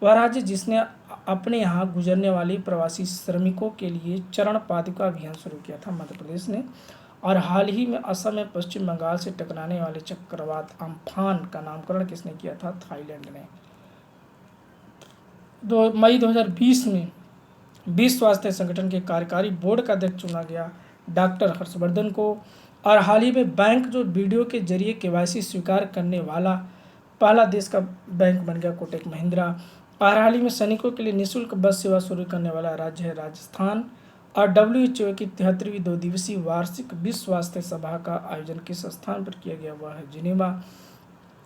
वह राज्य जिसने अपने यहाँ गुजरने वाली प्रवासी श्रमिकों के लिए चरण पादुका अभियान शुरू किया था मध्य प्रदेश ने। और हाल ही में असम में पश्चिम बंगाल से टकराने वाले चक्रवात अम्फान का नामकरण किसने किया था? थाईलैंड ने। मई 2020 में विश्व स्वास्थ्य संगठन के कार्यकारी बोर्ड का अध्यक्ष चुना गया डॉक्टर हर्षवर्धन को। और हाल ही में बैंक जो वीडियो के जरिए KYC स्वीकार करने वाला पहला देश का बैंक बन गया कोटक महिंद्रा। और हाल ही में सैनिकों के लिए निःशुल्क बस सेवा शुरू करने वाला राज्य है राजस्थान। और WHO की 73वीं 2 दिवसीय वार्षिक विश्व स्वास्थ्य सभा का आयोजन किस स्थान पर किया गया? हुआ है जिनेवा।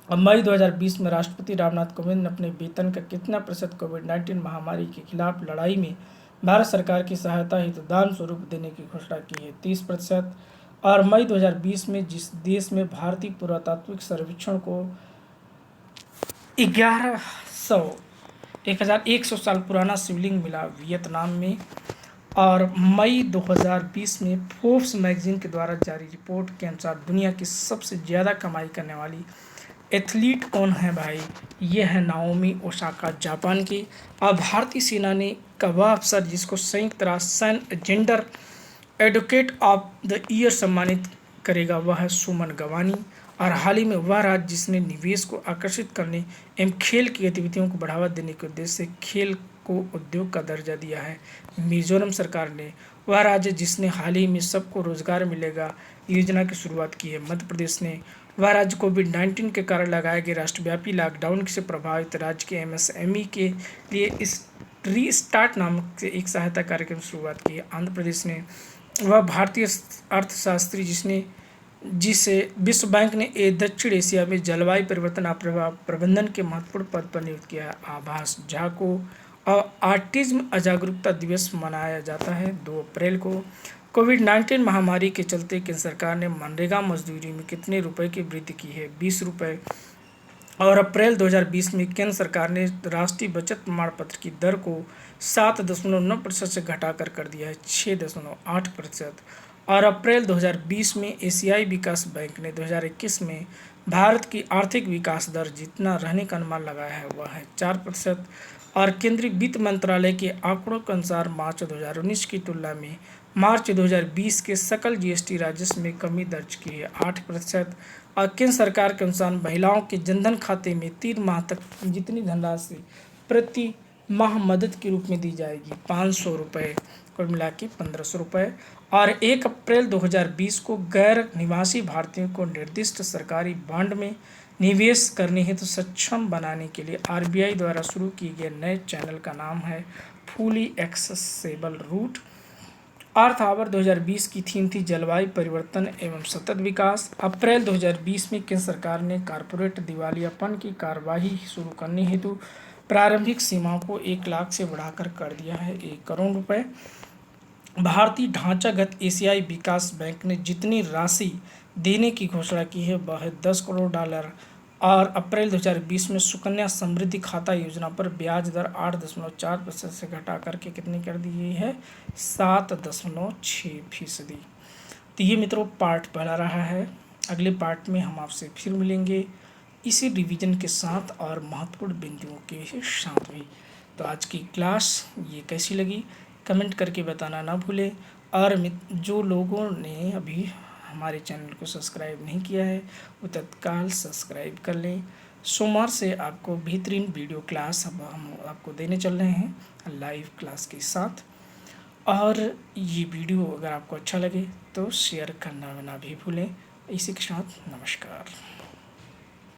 और मई 2020 में राष्ट्रपति रामनाथ कोविंद ने अपने वेतन का कितना प्रतिशत कोविड-19 महामारी के खिलाफ लड़ाई में भारत सरकार की सहायता हेतु दान स्वरूप देने की घोषणा की है? 30%। और मई 2020 में जिस देश में भारतीय पुरातात्विक सर्वेक्षण को 1100 साल पुराना शिवलिंग मिला वियतनाम में। और मई 2020 में फोर्ब्स मैगजीन के द्वारा जारी रिपोर्ट के अनुसार दुनिया की सबसे ज़्यादा कमाई करने वाली एथलीट कौन है भाई? ये है नाओमी ओसाका जापान की। और भारतीय सेना ने का वह अफसर जिसको संयुक्त राष्ट्र gender advocate of the year सम्मानित करेगा वह है सुमन गवानी। और हाल ही में वह राज्य जिसने निवेश को आकर्षित करने एवं खेल की गतिविधियों को बढ़ावा देने के उद्देश्य से खेल को उद्योग का दर्जा दिया है मिजोरम सरकार ने। वह राज्य जिसने हाल ही में सबको रोजगार मिलेगा योजना की शुरुआत की है मध्य प्रदेश ने। वह राज्य कोविड-19 के कारण लगाए गए राष्ट्रव्यापी लॉकडाउन से प्रभावित राज्य के MSME के लिए इस रीस्टार्ट नामक से एक सहायता कार्यक्रम की शुरुआत की है आंध्र प्रदेश ने। वह भारतीय अर्थशास्त्री जिसे विश्व बैंक ने दक्षिण एशिया में जलवायु परिवर्तन प्रबंधन के महत्वपूर्ण पद पर नियुक्त किया है आभास झा को। और ऑटिज्म जागरूकता दिवस मनाया जाता है 2 अप्रैल को। कोविड-19 महामारी के चलते केंद्र सरकार ने मनरेगा मजदूरी में कितने रुपए की वृद्धि की है? 20 रुपये। और अप्रैल 2020 में केंद्र सरकार ने राष्ट्रीय बचत प्रमाण पत्र की दर को 7.9% से घटाकर कर दिया है 6.8%। और अप्रैल 2020 में एशियाई विकास बैंक ने 2021 में भारत की आर्थिक विकास दर जितना रहने का अनुमान लगाया है वह है 4%। और केंद्रीय वित्त मंत्रालय के आंकड़ों के अनुसार मार्च 2019 की तुलना में मार्च 2020 के सकल GST राजस्व में कमी दर्ज की है 8%। और केंद्र सरकार के अनुसार महिलाओं के जनधन खाते में 3 माह तक जितनी धनराशि प्रति माह मदद के रूप में दी जाएगी 500 रुपये, कुल मिला के 1500 रुपये। और 1 अप्रैल 2020 को गैर निवासी भारतीयों को निर्दिष्ट सरकारी बॉन्ड में निवेश करने हेतु सक्षम बनाने के लिए RBI द्वारा शुरू किए गए नए चैनल का नाम है fully accessible route. Earth hour 2020 की थीम थी जलवायु परिवर्तन एवं सतत विकास। अप्रैल 2020 में केंद्र सरकार ने कॉरपोरेट दिवालियापन की कार्यवाही शुरू करने हेतु प्रारंभिक सीमाओं को 1 लाख से बढ़ाकर कर दिया है 1 करोड़ रुपए। भारतीय ढांचागत एशियाई विकास बैंक ने जितनी राशि देने की घोषणा की है वह है $10 करोड़। और अप्रैल 2020 में सुकन्या समृद्धि खाता योजना पर ब्याज दर 8.4% से घटा करके कितनी कर दी गई है 7.6%। तो ये मित्रों पार्ट पहला रहा है। अगले पार्ट में हम आपसे फिर मिलेंगे इसी रिवीजन के साथ और महत्वपूर्ण बिंदुओं के साथ भी। तो आज की क्लास ये कैसी लगी कमेंट करके बताना ना भूलें। और जो लोगों ने अभी हमारे चैनल को सब्सक्राइब नहीं किया है वो तत्काल सब्सक्राइब कर लें। सोमवार से आपको बेहतरीन वीडियो क्लास हम आपको देने चल रहे हैं लाइव क्लास के साथ। और ये वीडियो अगर आपको अच्छा लगे तो शेयर करना ना भी भूलें। इसी के साथ नमस्कार।